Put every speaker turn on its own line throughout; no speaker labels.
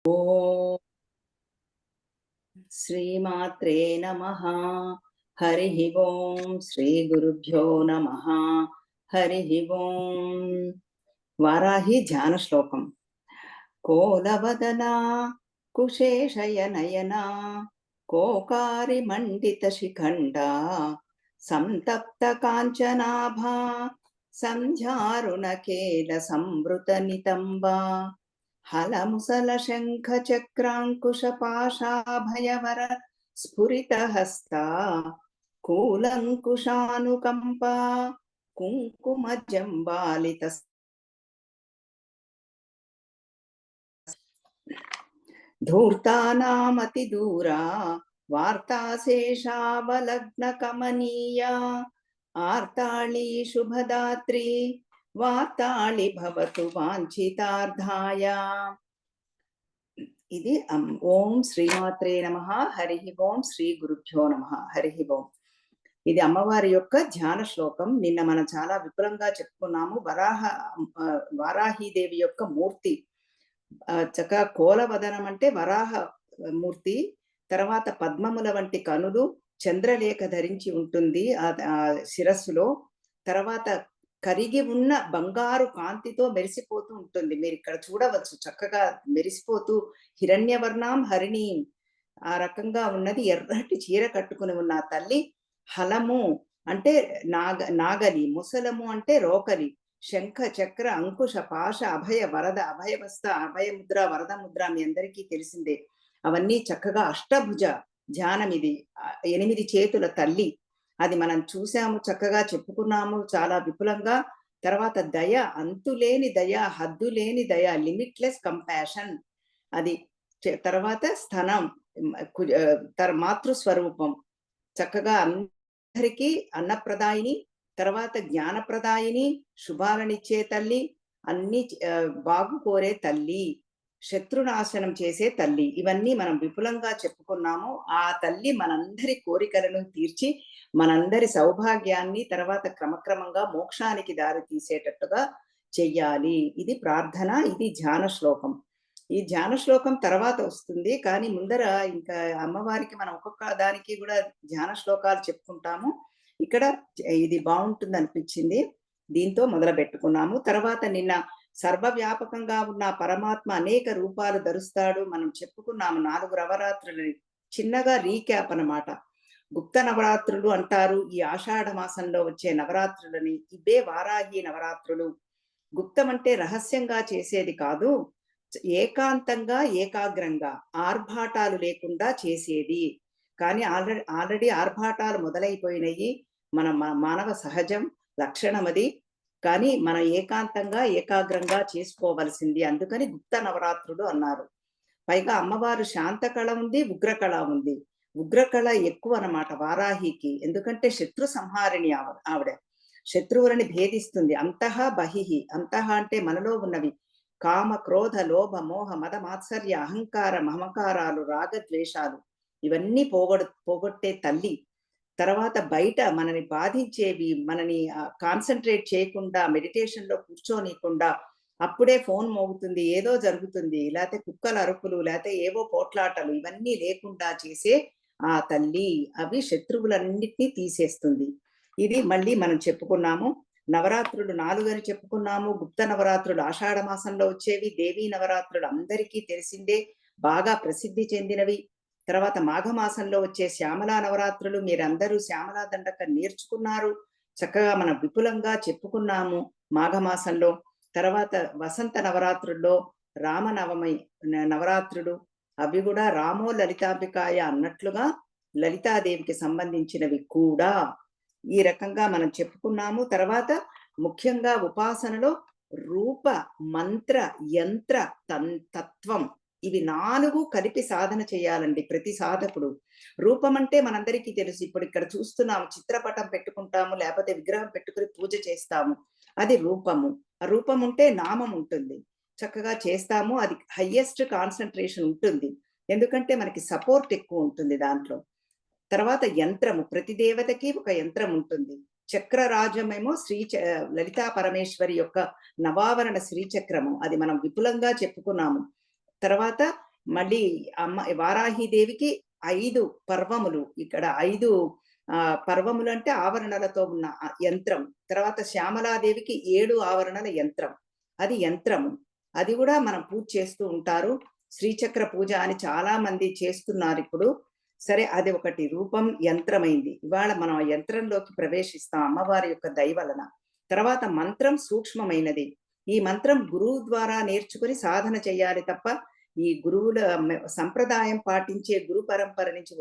ఓం శ్రీమాత్రే నమః. హరి ఓం శ్రీ గురుభ్యో నమః. హరి ఓం. వారాహి ధ్యాన శ్లోకం. కోలవదనా కుశేషయనయనా కోకారి మండిత శిఖండా సంతప్త కాంచనాభా సంధ్యారుణకేల సంవృత నితంబా హలముసల శంఖ చక్రాంకుశ పాశాభయవర స్ఫురిత హస్తా కూలంకుశానుకంపా కుంకుమ జంబాలిత ధూర్తానామతి దూరా వార్తాశేషావలగ్న కమనీయా ఆర్తాళి శుభదాత్రి వార్తాళి భవతు వాంఛితార్థాయ. ఇది ఓం శ్రీమాత్రే నమః. హరి ఓం శ్రీ గురుభ్యో నమః. హరి ఓం. ఇది అమ్మవారి యొక్క ధ్యాన శ్లోకం. నిన్న మనం చాలా విపులంగా చెప్పుకున్నాము. వారాహీదేవి యొక్క మూర్తి చక్కగా కోలవదనం అంటే వరాహ మూర్తి, తర్వాత పద్మముల వంటి కనులు, చంద్రలేఖ ధరించి ఉంటుంది ఆ శిరస్సులో, తర్వాత కరిగి ఉన్న బంగారు కాంతితో మెరిసిపోతూ ఉంటుంది. మీరు ఇక్కడ చూడవచ్చు, చక్కగా మెరిసిపోతూ హిరణ్యవర్ణం హరిణీం ఆ రకంగా ఉన్నది. ఎర్రటి చీర కట్టుకుని ఉన్న ఆ తల్లి. హలము అంటే నాగలి, ముసలము అంటే రోకలి, శంఖ చక్ర అంకుశ పాశ అభయ వరద, అభయవస్థ, అభయముద్ర, వరద ముద్ర మీ అందరికీ తెలిసిందే. అవన్నీ చక్కగా అష్టభుజ ధ్యానం. ఇది 8 చేతుల తల్లి. అది మనం చూసాము, చక్కగా చెప్పుకున్నాము చాలా విపులంగా. తర్వాత దయ, అంతులేని దయ, హద్దులేని దయ, లిమిట్లెస్ కంపాషన్. అది తర్వాత స్థనం, మాతృస్వరూపం, చక్కగా అందరికీ అన్నప్రదాయిని, తర్వాత జ్ఞానప్రదాయిని, శుభాలనిచ్చే తల్లి, అన్ని బాగు కోరే తల్లి, శత్రునాశనం చేసే తల్లి. ఇవన్నీ మనం విపులంగా చెప్పుకున్నాము. ఆ తల్లి మనందరి కోరికలను తీర్చి మనందరి సౌభాగ్యాన్ని తర్వాత క్రమక్రమంగా మోక్షానికి దారి తీసేటట్టుగా చెయ్యాలి. ఇది ప్రార్థన. ఇది ధ్యాన శ్లోకం. ఈ ధ్యాన శ్లోకం తర్వాత వస్తుంది, కానీ ముందర ఇంకా అమ్మవారికి మనం ఒక్కొక్క దానికి కూడా ధ్యాన శ్లోకాలు చెప్పుకుంటాము. ఇక్కడ ఇది బాగుంటుంది అనిపించింది, దీంతో మొదలు పెట్టుకున్నాము. తర్వాత నిన్న సర్వవ్యాపకంగా ఉన్న పరమాత్మ అనేక రూపాలు ధరుస్తాడు మనం చెప్పుకున్నాము. 4 నవరాత్రులని చిన్నగా రీక్యాప్ అన్నమాట. గుప్త నవరాత్రులు అంటారు ఈ ఆషాఢ మాసంలో వచ్చే నవరాత్రులని. ఇవే వారాహి నవరాత్రులు. గుప్తం అంటే రహస్యంగా చేసేది కాదు, ఏకాంతంగా ఏకాగ్రంగా ఆర్భాటాలు లేకుండా చేసేది. కానీ ఆల్రెడీ ఆర్భాటాలు మొదలైపోయినాయి. మన మానవ సహజం లక్షణం అది. కానీ మనం ఏకాంతంగా ఏకాగ్రంగా చేసుకోవలసింది. అందుకని గుప్త నవరాత్రులు అన్నారు. పైగా అమ్మవారు శాంతకళ ఉంది, ఉగ్రకళ ఉంది. ఉగ్రకళ ఎక్కువ అన్నమాట వారాహికి, ఎందుకంటే శత్రు సంహారిణి ఆవిడ. శత్రువులని భేదిస్తుంది. అంతః బహిః. అంతః అంటే మనలో ఉన్నవి కామ క్రోధ లోభ మోహ మద మాత్సర్య అహంకార మమకారాలు రాగద్వేషాలు ఇవన్నీ పోగొట్టే తల్లి. తర్వాత బయట మనని బాధించేవి, మనని కాన్సన్ట్రేట్ చేయకుండా మెడిటేషన్ లో కూర్చోనీయకుండా అప్పుడే ఫోన్ మోగుతుంది, ఏదో జరుగుతుంది, లేకపోతే కుక్కల అరుపులు, లేకపోతే ఏవో పోట్లాటలు, ఇవన్నీ లేకుండా చేసే ఆ తల్లి. అవి శత్రువులన్నిటినీ తీసేస్తుంది. ఇది మళ్ళీ మనం చెప్పుకున్నాము. నవరాత్రులు 4 అని చెప్పుకున్నాము. గుప్త నవరాత్రులు ఆషాఢ మాసంలో వచ్చేవి. దేవీ నవరాత్రులు అందరికీ తెలిసిందే, బాగా ప్రసిద్ధి చెందినవి. తర్వాత మాఘమాసంలో వచ్చే శ్యామలా నవరాత్రులు. మీరందరూ శ్యామలా దండక నేర్చుకున్నారు, చక్కగా మనం విపులంగా చెప్పుకున్నాము మాఘమాసంలో. తర్వాత వసంత నవరాత్రుల్లో రామనవమి నవరాత్రులు, అవి కూడా రామో లలితాంబికాయ అన్నట్లుగా లలితాదేవికి సంబంధించినవి కూడా. ఈ రకంగా మనం చెప్పుకున్నాము. తర్వాత ముఖ్యంగా ఉపాసనలో రూప మంత్ర యంత్ర తత్వం, ఇవి 4 కలిపి సాధన చేయాలండి ప్రతి సాధకుడు. రూపం అంటే మనందరికీ తెలుసు. ఇప్పుడు ఇక్కడ చూస్తున్నాము, చిత్రపటం పెట్టుకుంటాము, లేకపోతే విగ్రహం పెట్టుకుని పూజ చేస్తాము, అది రూపము. ఆ రూపం ఉంటే నామం ఉంటుంది, చక్కగా చేస్తాము. అది హయ్యెస్ట్ కాన్సన్ట్రేషన్ ఉంటుంది, ఎందుకంటే మనకి సపోర్ట్ ఎక్కువ ఉంటుంది దాంట్లో. తర్వాత యంత్రము, ప్రతి దేవతకి ఒక యంత్రం ఉంటుంది. చక్రరాజమేమో లలితా పరమేశ్వరి యొక్క నవావరణ శ్రీచక్రము, అది మనం విపులంగా చెప్పుకున్నాము. తర్వాత మళ్ళీ వారాహిదేవికి 5 పర్వములు, ఇక్కడ 5 పర్వములు అంటే ఆవరణలతో ఉన్న యంత్రం. తర్వాత శ్యామలాదేవికి 7 ఆవరణల యంత్రం. అది యంత్రము. అది కూడా మనం పూజ చేస్తూ ఉంటారు. శ్రీచక్ర పూజ అని చాలా మంది చేస్తున్నారు ఇప్పుడు. సరే, అది ఒకటి రూపం యంత్రమైంది. ఇవాళ మనం ఆ యంత్రంలోకి ప్రవేశిస్తాం అమ్మవారి యొక్క దయ వలన. తర్వాత మంత్రం సూక్ష్మమైనది. ఈ మంత్రం గురువు ద్వారా నేర్చుకుని సాధన చేయాలి తప్ప, ఈ గురువుల సంప్రదాయం పాటించే గురు పరంపర నుంచి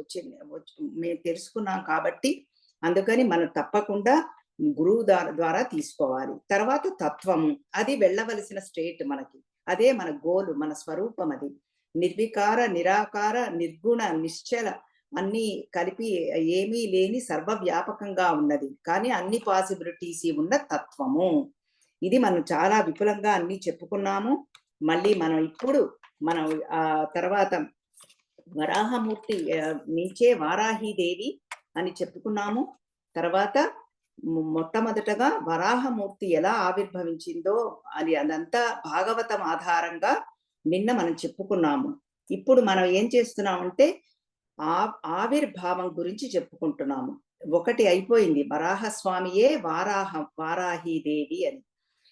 మేము తెలుసుకున్నాం కాబట్టి, అందుకని మనం తప్పకుండా గురువు ద్వారా తీసుకోవాలి. తర్వాత తత్వము, అది వెళ్ళవలసిన స్టేట్ మనకి. అదే మన గోలు, మన స్వరూపం. అది నిర్వికార, నిరాకార, నిర్గుణ, నిశ్చల, అన్ని కలిపి ఏమీ లేని సర్వవ్యాపకంగా ఉన్నది, కానీ అన్ని పాసిబిలిటీస్ ఉన్న తత్వము. ఇది మనం చాలా విపులంగా అన్ని చెప్పుకున్నాము. మళ్ళీ మనం ఇప్పుడు తర్వాత వరాహమూర్తి నుంచే వారాహీదేవి అని చెప్పుకున్నాము. తర్వాత మొట్టమొదటగా వరాహమూర్తి ఎలా ఆవిర్భవించిందో అది అదంతా భాగవతం ఆధారంగా నిన్న మనం చెప్పుకున్నాము. ఇప్పుడు మనం ఏం చేస్తున్నామంటే ఆవిర్భావం గురించి చెప్పుకుంటున్నాము. ఒకటి అయిపోయింది, వరాహస్వామియే వారాహీదేవి అని.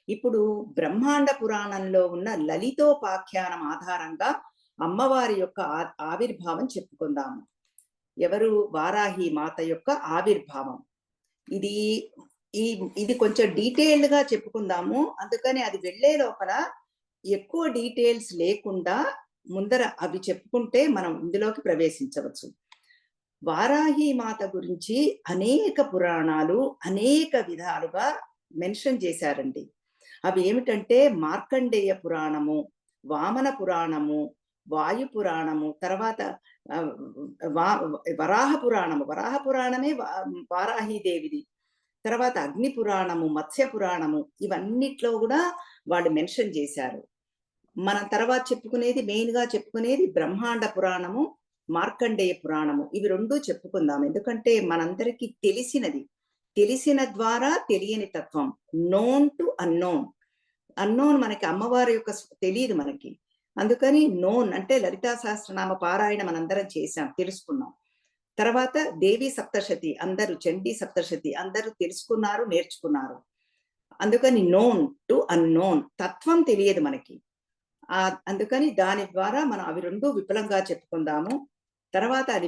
ఇప్పుడు బ్రహ్మాండ పురాణంలో ఉన్న లలితోపాఖ్యానం ఆధారంగా అమ్మవారి యొక్క ఆవిర్భావం చెప్పుకుందాము. ఎవరు? వారాహి మాత యొక్క ఆవిర్భావం. ఇది కొంచెం డీటెయిల్డ్ గా చెప్పుకుందాము. అందుకని అది వెళ్లే లోపల ఎక్కువ డీటెయిల్స్ లేకుండా ముందర అవి చెప్పుకుంటే మనం ఇందులోకి ప్రవేశించవచ్చు. వారాహి మాత గురించి అనేక పురాణాలు అనేక విధాలుగా మెన్షన్ చేశారండి. అవి ఏమిటంటే మార్కండేయ పురాణము, వామన పురాణము, వాయు పురాణము, తర్వాత వరాహ పురాణమే వారాహీదేవిది. తర్వాత అగ్ని పురాణము, మత్స్య పురాణము, ఇవన్నిట్లో కూడా వాళ్ళు మెన్షన్ చేశారు. మనం తర్వాత చెప్పుకునేది, మెయిన్ గా చెప్పుకునేది బ్రహ్మాండ పురాణము, మార్కండేయ పురాణము. ఇవి రెండూ చెప్పుకుందాం. ఎందుకంటే మనందరికీ తెలిసిన ద్వారా తెలియని తత్వం, నోన్ టు అన్నోన్. అన్నోన్ మనకి అమ్మవారి యొక్క తెలియదు మనకి. అందుకని నోన్ అంటే లలితా సహస్రనామ పారాయణ మనందరం చేశాం, తెలుసుకున్నాం. తర్వాత దేవి సప్తశతి, అందరూ చండీ సప్తశతి అందరూ తెలుసుకున్నారు, నేర్చుకున్నారు. అందుకని నోన్ టు అన్నోన్, తత్వం తెలియదు మనకి. అందుకని దాని ద్వారా మనం అవి రెండు విపులంగా చెప్పుకుందాము. తర్వాత అది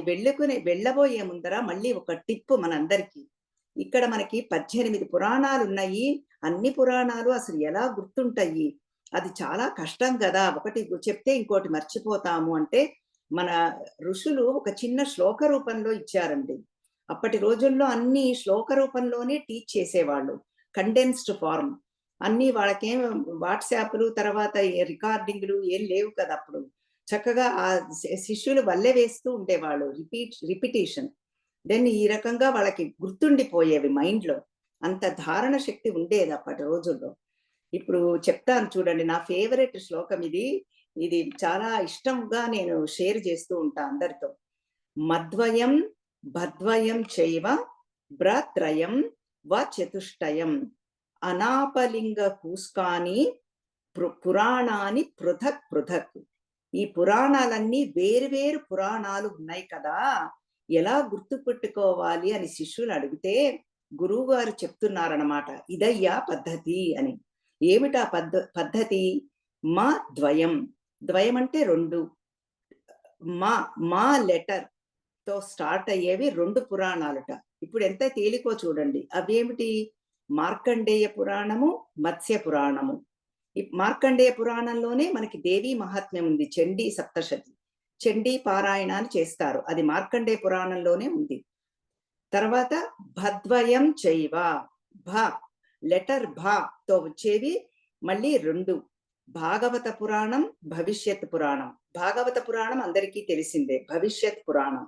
వెళ్ళబోయే ముందర మళ్ళీ ఒక టిప్ మనందరికీ. ఇక్కడ మనకి 18 పురాణాలు ఉన్నాయి. అన్ని పురాణాలు అసలు ఎలా గుర్తుంటాయి? అది చాలా కష్టం కదా. ఒకటి చెప్తే ఇంకోటి మర్చిపోతాము అంటే, మన ఋషులు ఒక చిన్న శ్లోక రూపంలో ఇచ్చారండి. అప్పటి రోజుల్లో అన్ని శ్లోక రూపంలోనే టీచ్ చేసేవాళ్ళు, కండెన్స్డ్ ఫార్మ్. అన్ని వాళ్ళకేం వాట్సాప్లు తర్వాత రికార్డింగ్లు ఏం లేవు కదా అప్పుడు. చక్కగా ఆ శిష్యులు వల్లె వేస్తూ ఉండేవాళ్ళు, రిపిటేషన్. దెన్ ఈ రకంగా వాళ్ళకి గుర్తుండిపోయేవి మైండ్లో. అంత ధారణ శక్తి ఉండేది అప్పటి రోజుల్లో. ఇప్పుడు చెప్తాను చూడండి, నా ఫేవరెట్ శ్లోకం ఇది. ఇది చాలా ఇష్టంగా నేను షేర్ చేస్తూ ఉంటా అందరితో. మద్వయం భద్వయం చైవ బ్రత్రయం వ చతుష్టయం అనాపలింగ కూస్కాని పురాణాన్ని పృథక్ పృథక్. ఈ పురాణాలన్నీ వేరువేరు పురాణాలు ఉన్నాయి కదా, ఎలా గుర్తుపెట్టుకోవాలి అని శిష్యులు అడిగితే గురువు గారు చెప్తున్నారన్నమాట, ఇదయ్యా పద్ధతి అని. ఏమిటా పద్ధతి? మా ద్వయం. ద్వయం అంటే రెండు. మా లెటర్ తో స్టార్ట్ అయ్యేవి రెండు పురాణాలుట. ఇప్పుడు ఎంత తేలికో చూడండి. అవేమిటి? మార్కండేయ పురాణము, మత్స్య పురాణము. ఈ మార్కండేయ పురాణంలోనే మనకి దేవీ మహాత్మ్యం ఉంది, చండీ సప్తశతి, చండీ పారాయణాన్ని చేస్తారు. అది మార్కండేయ పురాణంలోనే ఉంది. తర్వాత భద్వయం చైవ, లెటర్ తో వచ్చేవి మళ్ళీ రెండు. భాగవత పురాణం, భవిష్యత్ పురాణం. భాగవత పురాణం అందరికీ తెలిసిందే, భవిష్యత్ పురాణం.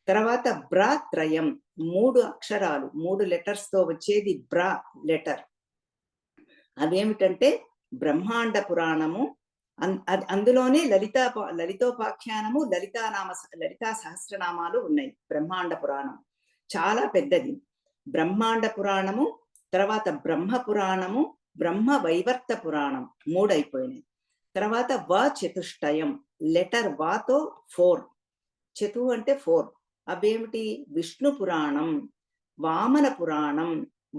తర్వాత బ్రత్రయం, 3 అక్షరాలు, 3 లెటర్స్ తో వచ్చేది లెటర్. అవేమిటంటే బ్రహ్మాండ పురాణము, అందులోనే లలితోపాఖ్యానము, లలితా సహస్రనామాలు ఉన్నాయి. బ్రహ్మాండ పురాణం చాలా పెద్దది. బ్రహ్మాండ పురాణము, తర్వాత బ్రహ్మ పురాణము, బ్రహ్మ వైవర్త పురాణం, 3 అయిపోయినాయి. తర్వాత చతుష్టయం, లెటర్ వాతో 4, చతు అంటే 4. అవేమిటి? విష్ణు పురాణం, వామన పురాణం,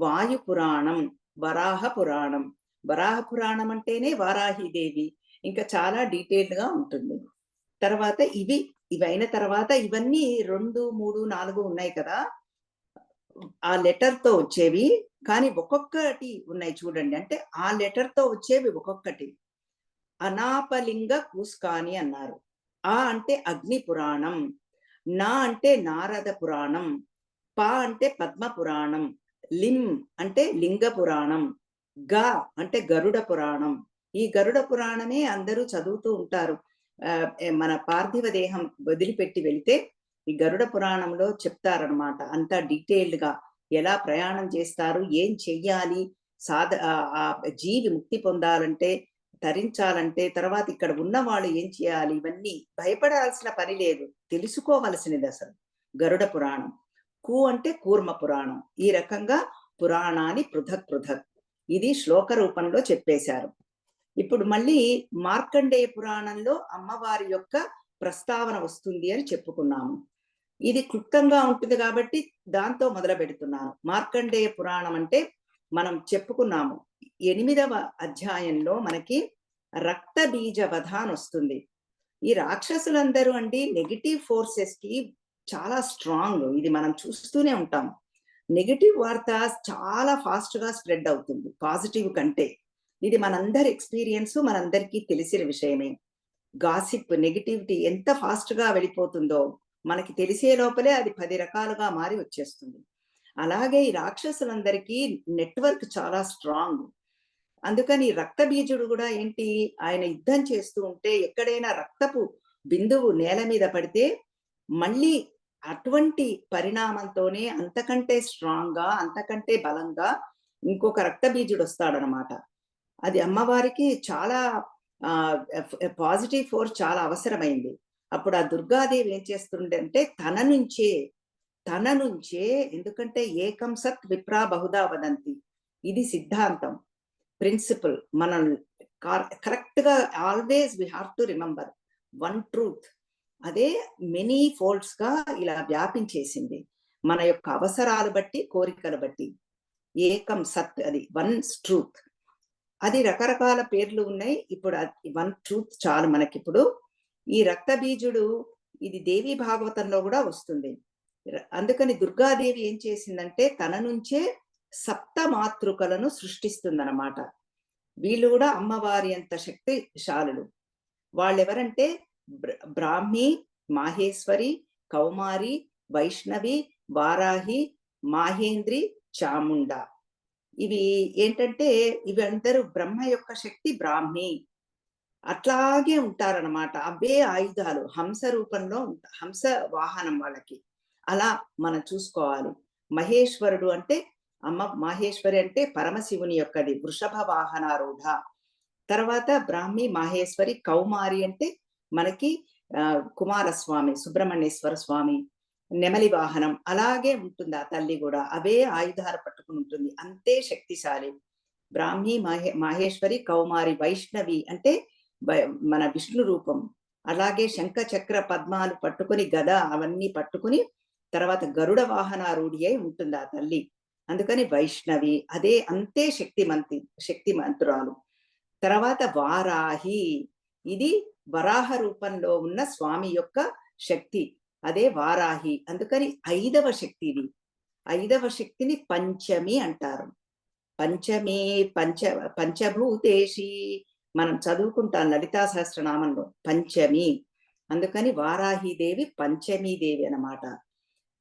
వాయు పురాణం, వరాహ పురాణం. వరాహ పురాణం అంటేనే వారాహిదేవి. ఇంకా చాలా డీటెయిల్డ్‌గా ఉంటుంది. తర్వాత ఇవైన తర్వాత ఇవన్నీ 2, 3, 4 ఉన్నాయి కదా! ఆ లెటర్‌తో వచ్చేవి. కానీ ఒక్కొక్కటి ఉన్నాయి చూడండి. అంటే ఆ లెటర్‌తో వచ్చేవి ఒక్కొక్కటి. అనాపలింగ కూస్కాని అన్నారు. ఆ అంటే అగ్ని పురాణం. నా అంటే నారద పురాణం. ప అంటే పద్మ పురాణం. లిం అంటే లింగ పురాణం. గ అంటే గరుడ పురాణం. ఈ గరుడ పురాణమే అందరూ చదువుతూ ఉంటారు. మన పార్థివ దేహం వదిలిపెట్టి వెళితే ఈ గరుడ పురాణంలో చెప్తారనమాట. అంతా డీటెయిల్డ్‌గా ఎలా ప్రయాణం చేస్తారు? ఏం చెయ్యాలి? జీవి ముక్తి పొందాలంటే, తరించాలంటే, తర్వాత ఇక్కడ ఉన్నవాళ్ళు ఏం చేయాలి? ఇవన్నీ భయపడాల్సిన పని లేదు. తెలుసుకోవలసినదసలు గరుడ పురాణం. అంటే కూర్మ పురాణం. ఈ రకంగా పురాణాన్ని పృథక్ పృథక్. ఇది శ్లోక రూపంలో చెప్పేశారు. ఇప్పుడు మళ్ళీ మార్కండేయ పురాణంలో అమ్మవారి యొక్క ప్రస్తావన వస్తుంది అని చెప్పుకున్నాము. ఇది క్లుప్తంగా ఉంటుంది కాబట్టి దాంతో మొదలుపెడుతున్నాను. మార్కండేయ పురాణం అంటే మనం చెప్పుకున్నాము. 8వ అధ్యాయంలో మనకి రక్త బీజ వధ అని వస్తుంది. ఈ రాక్షసులందరూ అండి నెగెటివ్ ఫోర్సెస్‌కి చాలా స్ట్రాంగ్. ఇది మనం చూస్తూనే ఉంటాం. నెగెటివ్ వార్త చాలా ఫాస్ట్‌గా స్ప్రెడ్ అవుతుంది పాజిటివ్ కంటే. ఇది మనందరి ఎక్స్‌పీరియన్స్, మనందరికీ తెలిసిన విషయమే. గాసిప్, నెగటివిటీ ఎంత ఫాస్ట్‌గా వెళ్ళిపోతుందో మనకి తెలిసే లోపలే అది 10 రకాలుగా మారి వచ్చేస్తుంది. అలాగే ఈ రాక్షసులందరికీ నెట్‌వర్క్ చాలా స్ట్రాంగ్. అందుకని రక్తబీజుడు గూడా ఏంటి, ఆయన యుద్ధం చేస్తూ ఉంటే ఎక్కడైనా రక్తపు బిందువు నేల మీద పడితే మళ్ళీ అటువంటి పరిణామంతోనే అంతకంటే స్ట్రాంగ్‌గా, అంతకంటే బలంగా ఇంకొక రక్తబీజుడొస్తాడనమాట. అది అమ్మవారికి చాలా పాజిటివ్ ఫోర్స్ చాలా అవసరమైంది. అప్పుడు ఆ దుర్గాదేవి ఏం చేస్తుందంటే తన నుంచే ఎందుకంటే ఏకం సత్ విప్రా బహుదా వదంతి. ఇది సిద్ధాంతం. ప్రిన్సిపల్. మనం కరెక్ట్‌గా always we have to remember one truth. అదే మెనీ ఫోల్డ్స్‌గా ఇలా వ్యాపించేసింది. మన యొక్క అవసరాలు బట్టి, కోరికలు బట్టి. ఏకం సత్ అది వన్స్ ట్రూత్. అది రకరకాల పేర్లు ఉన్నాయి. ఇప్పుడు వన్ ట్రూత్ చాలు మనకిప్పుడు. ఈ రక్తబీజుడు ఇది దేవీ భాగవతంలో గూడా వస్తుంది. అందుకని దుర్గాదేవి ఏం చేసిందంటే తన నుంచే సప్త మాతృకలను సృష్టిస్తుందనమాట. వీళ్ళు గూడా అమ్మవారి అంత శక్తిశాలులు. వాళ్ళెవరంటే బ్రాహ్మి, మాహేశ్వరి, కౌమారి, వైష్ణవి, వారాహి, మాహేంద్రి, చాముండ. ఇవి ఏంటంటే ఇవందరూ బ్రహ్మ యొక్క శక్తి బ్రాహ్మి. అట్లాగే ఉంటారనమాట. అవే ఆయుధాలు హంస రూపంలో హంస వాహనం వాళ్ళకి. అలా మనం చూసుకోవాలి. మహేశ్వరుడు అంటే మాహేశ్వరి అంటే పరమశివుని యొక్కది వృషభ వాహనారూఢ. తర్వాత బ్రాహ్మి, మాహేశ్వరి, కౌమారి అంటే మనకి కుమారస్వామి, సుబ్రహ్మణ్యేశ్వర స్వామి, నెమలి వాహనం అలాగే ఉంటుంది ఆ తల్లి కూడా. అవే ఆయుధాలు పట్టుకుని ఉంటుంది. అంతే శక్తిశాలి. బ్రాహ్మి, మాహేశ్వరి, కౌమారి, వైష్ణవి అంటే మన విష్ణు రూపం. అలాగే శంఖ చక్ర పద్మాలు పట్టుకుని గద అవన్నీ పట్టుకుని తర్వాత గరుడ వాహనారూఢి అయి ఉంటుంది ఆ తల్లి. అందుకని వైష్ణవి అదే అంతే శక్తిమంతురాలు. తర్వాత వారాహి ఇది వరాహ రూపంలో ఉన్న స్వామి యొక్క శక్తి. అదే వారాహి. అందుకని 5వ శక్తి ఇది. 5వ శక్తిని పంచమి అంటారు. పంచమి పంచభూతేషి మనం చదువుకుంటాం లలితా సహస్రనామంలో పంచమి. అందుకని వారాహిదేవి పంచమీదేవి అన్నమాట.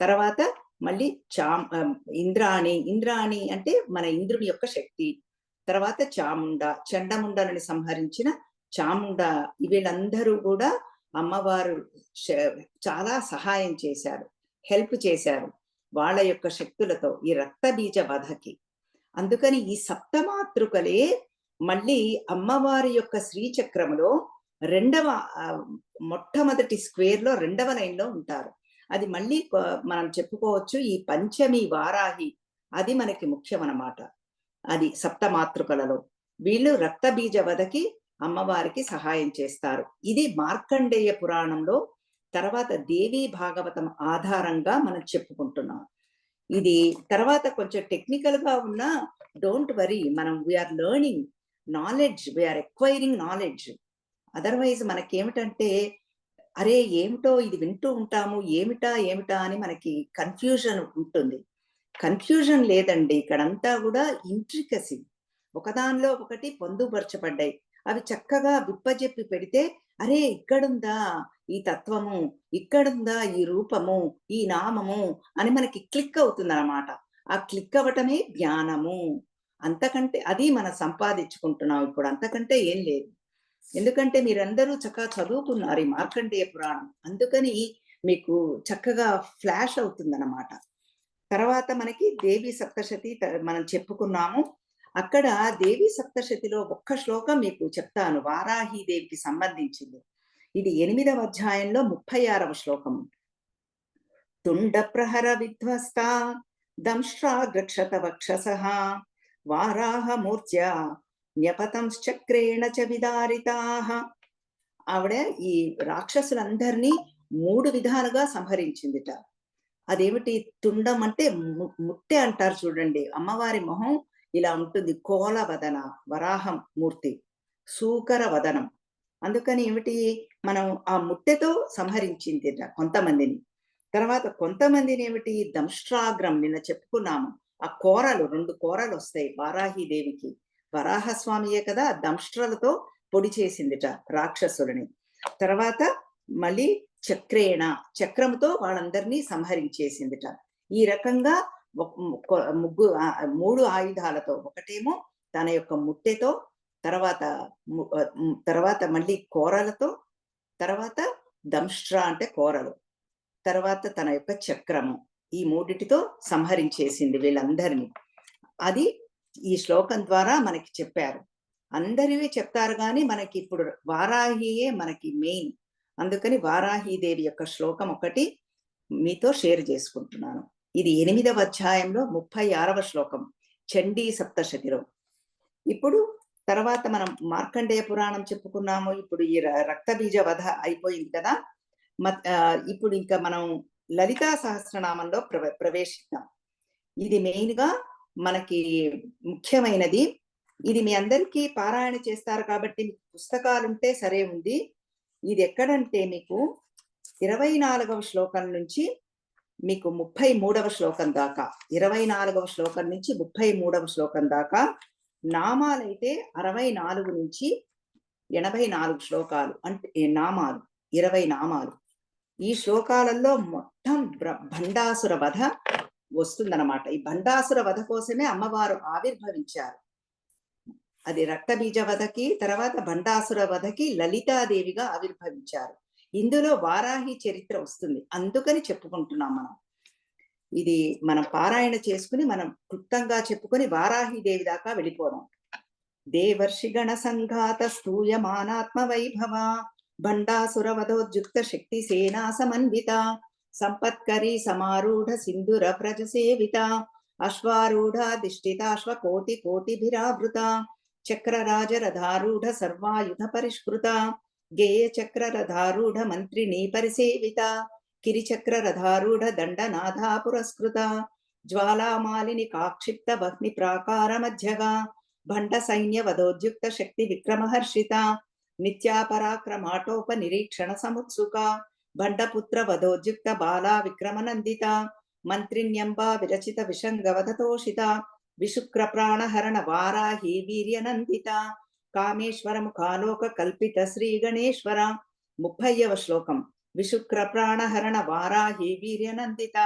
తర్వాత మళ్ళీ ఇంద్రాణి అంటే మన ఇంద్రుని యొక్క శక్తి. తర్వాత చాముండ, చండముండలను సంహరించిన చాముండ. వీళ్ళందరూ కూడా అమ్మవారు చాలా సహాయం చేశారు, హెల్ప్ చేశారు వాళ్ళ యొక్క శక్తులతో ఈ రక్తబీజ వధకి. అందుకని ఈ సప్తమాతృకలే మళ్ళీ అమ్మవారి యొక్క శ్రీచక్రములో మొట్టమొదటి స్క్వేర్‌లో 2వ లైన్‌లో ఉంటారు. అది మళ్ళీ మనం చెప్పుకోవచ్చు ఈ పంచమి వారాహి అది మనకి ముఖ్యమనమాట. అది సప్తమాతృకలలో. వీళ్ళు రక్తబీజ వధకి అమ్మవారికి సహాయం చేస్తారు. ఇది మార్కండేయ పురాణంలో, తర్వాత దేవీ భాగవతం ఆధారంగా మనం చెప్పుకుంటున్నాం. ఇది తర్వాత కొంచెం టెక్నికల్‌గా ఉన్నా డోంట్ వరీ, మనం we are learning knowledge, we are acquiring knowledge. Otherwise మనకేమిటంటే, అరే! ఏమిటో ఇది వింటూ ఉంటాము. ఏమిటా? ఏమిటా? అని మనకి కన్‌ఫ్యూజన్ ఉంటుంది. కన్‌ఫ్యూజన్ లేదండి. ఇక్కడంతా గూడా ఇంట్రికసీ. ఒకదానిలో ఒకటి పొందుపరచబడ్డాయి. అవి చక్కగా విప్పజెప్పి పెడితే, అరే! ఇక్కడుందా ఈ తత్వము, ఇక్కడుందా ఈ రూపము, ఈ నామము అని మనకి క్లిక్ అవుతుందనమాట. ఆ క్లిక్ అవ్వటమే జ్ఞానము. అంతకంటే అది మనం సంపాదించుకుంటున్నాం ఇప్పుడు. అంతకంటే ఏం లేదు. ఎందుకంటే మీరందరూ చక్కగా చదువుకున్నారు ఈ మార్కండేయ పురాణం. అందుకని మీకు చక్కగా ఫ్లాష్ అవుతుందనమాట. తర్వాత మనకి దేవి సప్తశతి మనం చెప్పుకున్నాము. అక్కడ దేవి సప్తశతిలో ఒక్క శ్లోకం మీకు చెప్తాను. వారాహి దేవికి సంబంధించింది. ఇది 8వ అధ్యాయంలో 36వ శ్లోకం. తుండ ప్రహర విధ్వస్తా దంష్ట్రాగక్షత వక్షసః వారాహ మూర్ఛ న్యపతంశ్చక్రేణ చ విదారితాః. ఆవిడ ఈ రాక్షసులందరినీ 3 విధాలుగా సంహరించిందిట. అదేమిటి తుండం అంటే ముట్టె అంటారు చూడండి. అమ్మవారి మొహం ఇలా ఉంటుంది. కోల వదన వరాహం మూర్తి. సూకర వదనం. అందుకని ఏమిటి, మనం ఆ ముట్టెతో సంహరించిందిట కొంతమందిని. తర్వాత కొంతమందిని ఏమిటి దంష్ట్రాగ్రం నిన్న చెప్పుకున్నాము. ఆ కోరలు 2 కోరలొస్తాయి వారాహి దేవికి. వరాహస్వామియే కదా దంష్ట్రలతో పొడి చేసిందిట రాక్షసులని. తర్వాత మళ్ళీ చక్రేణ చక్రంతో వాళ్ళందరినీ సంహరించేసిందిట. ఈ రకంగా ముగ్గు 3 ఆయుధాలతో, ఒకటేమో తన యొక్క ముట్టెతో, తర్వాత తర్వాత మళ్ళీ కోరలతో, తర్వాత దంష్ట్ర అంటే కోరలు, తర్వాత తన యొక్క చక్రము. ఈ మూడిటితో సంహరించేసింది వీళ్ళందరినీ. అది ఈ శ్లోకం ద్వారా మనకి చెప్పారు. అందరివి చెప్తారు గాని మనకి ఇప్పుడు వారాహియే మనకి మెయిన్. అందుకని వారాహీదేవి యొక్క శ్లోకం ఒకటి మీతో షేర్ చేసుకుంటున్నాను. ఇది 8వ అధ్యాయంలో 36వ శ్లోకం చండీ సప్తశతిలో. ఇప్పుడు తర్వాత మనం మార్కండేయ పురాణం చెప్పుకున్నాము. ఇప్పుడు ఈ రక్తబీజ వధ అయిపోయింది కదా. ఇప్పుడు ఇంకా మనం లలితా సహస్రనామంలో ప్రవేశిద్దాం. ఇది మెయిన్‌గా మనకి ముఖ్యమైనది. ఇది మీ అందరికీ పారాయణ చేస్తారు కాబట్టి పుస్తకాలుంటే సరే ఉంది. ఇది ఎక్కడంటే మీకు 24వ శ్లోకం నుంచి మీకు 33వ శ్లోకం దాకా, 24వ శ్లోకం నుంచి 33వ శ్లోకం దాకా నామాలైతే 64 నుంచి 84 శ్లోకాలు అంటే నామాలు, 20 నామాలు. ఈ శ్లోకాలలో మొత్తం భండాసుర వధ వస్తుందన్నమాట. ఈ భండాసుర వధ కోసమే అమ్మవారు ఆవిర్భవించారు. అది రక్తబీజ వధకి, తర్వాత భండాసుర వధకి లలితాదేవిగా ఆవిర్భవించారు. ఇందులో వారాహి చరిత్ర వస్తుంది. అందుకని చెప్పుకుంటున్నాం మనం. ఇది మనం పారాయణ చేసుకుని మనం క్లుప్తంగా చెప్పుకొని వారాహిదేవి దాకా వెళ్ళిపోదాం. దేవర్షిగణ సంఘాత స్తూయమానాత్మ వైభవ భండాసుర వధోద్యుక్త శక్తి సేనా సమన్విత సంపత్కరీ సమారూఢ సింధుర ప్రజ సేవిత అశ్వారూఢాధిష్ఠితాశ్వ కోటి కోటిభిరావృత చక్రరాజరథారూఢ సర్వాయుధ పరిష్కృత గేయ చక్రరథారూఢ మంత్రిణీ పరిసేవిత కిరిచక్రరథారూఢ దండనాథా పురస్కృత జ్వాలామాలిని కాక్షిప్త వహ్ని ప్రాకార మధ్యగా భండ సైన్య వధోద్యుక్త శక్తి విక్రమహర్షిత నిత్యాపరాక్రమాటోప నిరీక్షణ సముత్సుక భండపుత్ర వధోద్యుక్త బాలా విక్రమనందిత మంత్రిణ్యంబా విరచిత విషంగవధతోషిత విశుక్ర ప్రాణహరణ వారాహి వీర్యనందిత కామేశ్వర ముఖాలోక కల్పిత శ్రీ గణేశ్వర. 30వ శ్లోకం విశుక్ర ప్రాణహరణ వారాహి వీర్యనందిత.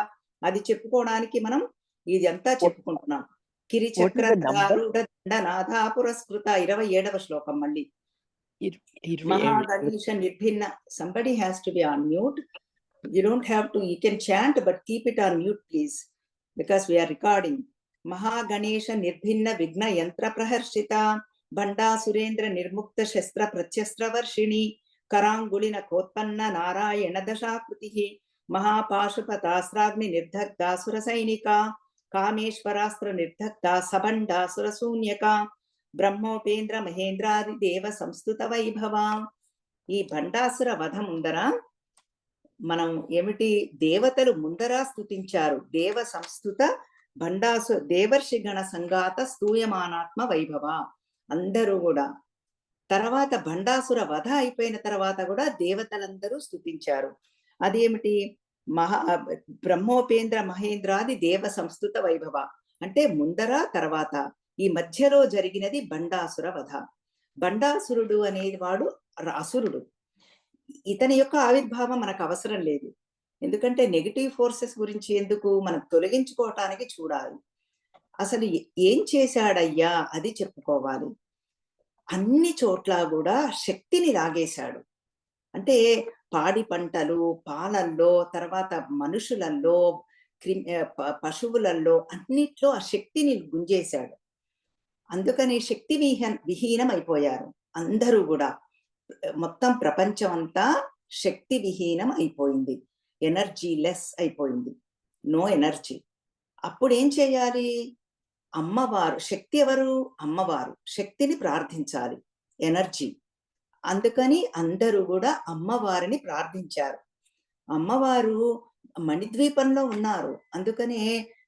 అది చెప్పుకోవడానికి మనం ఇది అంతా చెప్పుకుంటున్నాం. కిరిచక్రధారూఢ దండనాథా పురస్కృత 27వ శ్లోకం మళ్ళీ మహాగణేశ నిర్భిన్న. Somebody has to be on mute. You don't have to, you can chant but keep it on mute please because we are recording. మహాగణేశ నిర్భిన్న విఘ్న యంత్ర ప్రహర్షిత భండాసురేంద్ర నిర్ముక్త శస్త్ర ప్రత్యస్త్ర వర్షిణి కరాంగుళిన కోత్పన్న నారాయణ దశాకృతి మహాపాశుపతాస్త్రాగ్ని నిర్దగ్ధాసుర సైనిక కామేశ్వరాస్త్ర నిర్దగ్ధ సభండాసుర శూన్యక బ్రహ్మోపేంద్ర మహేంద్రాది దేవ సంస్థుత వైభవ. ఈ భండాసుర వధ ముందర మనం ఏమిటి, దేవతలు ముందర స్తుతించారు. దేవ సంస్థుత దేవర్షి గణ సంగాత స్తూయమానాత్మ వైభవ. అందరూ కూడా తర్వాత భండాసుర వధ అయిపోయిన తర్వాత కూడా దేవతలందరూ స్తుతించారు. అదేమిటి, బ్రహ్మోపేంద్ర మహేంద్రాది దేవ సంస్థుత వైభవ అంటే ముందర తర్వాత ఈ మధ్యలో జరిగినది భండాసుర వధ. భండాసురుడు అనేది వాడు అసురుడు. ఇతని యొక్క ఆవిర్భావం మనకు అవసరం లేదు. ఎందుకంటే నెగిటివ్ ఫోర్సెస్ గురించి ఎందుకు, మనం తొలగించుకోవటానికి చూడాలి. అసలు ఏం చేశాడయ్యా అది చెప్పుకోవాలి. అన్ని చోట్ల కూడా శక్తిని లాగేశాడు. అంటే పాడి పంటలు, పాలల్లో, తర్వాత మనుషులల్లో, పశువులలో అన్నిట్లో ఆ శక్తిని గుంజేశాడు. అందుకని శక్తి విహీనం అయిపోయారు అందరూ కూడా. మొత్తం ప్రపంచం అంతా శక్తి విహీనం అయిపోయింది, ఎనర్జీ లెస్ అయిపోయింది, నో ఎనర్జీ. అప్పుడు ఏం చేయాలి, అమ్మవారు, శక్తి ఎవరు, అమ్మవారు, శక్తిని ప్రార్థించాలి, ఎనర్జీ. అందుకని అందరూ కూడా అమ్మవారిని ప్రార్థించారు. అమ్మవారు మణిద్వీపంలో ఉన్నారు. అందుకనే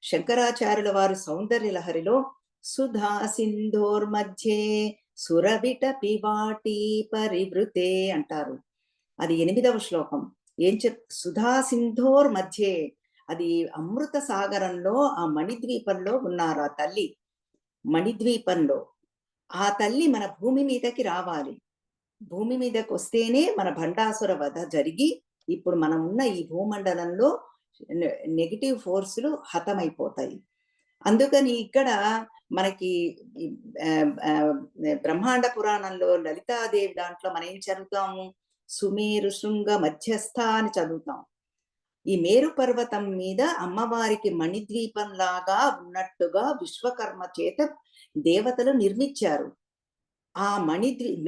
శంకరాచార్యుల వారు సౌందర్య లహరిలో సుధా సింధోర్ మధ్యే సురవిట పివాటి పరివృతే అంటారు. అది 8వ శ్లోకం. సుధా సింధోర్ మధ్యే, అది అమృత సాగరంలో ఆ మణిద్వీపంలో ఉన్నారు ఆ తల్లి. మణిద్వీపంలో ఆ తల్లి మన భూమి మీదకి రావాలి. భూమి మీదకి వస్తేనే మన భండాసుర వధ జరిగి ఇప్పుడు మనం ఉన్న ఈ భూమండలంలో నెగిటివ్ ఫోర్సులు హతమైపోతాయి. అందుకని ఇక్కడ మనకి బ్రహ్మాండ పురాణంలో లలితాదేవి దాంట్లో మనం ఏం చదువుతాము, సుమేరు శృంగ మధ్యస్థ అని చదువుతాం. ఈ మేరు పర్వతం మీద అమ్మవారికి మణిద్వీపం లాగా ఉన్నట్టుగా విశ్వకర్మ చేత దేవతలు నిర్మించారు. ఆ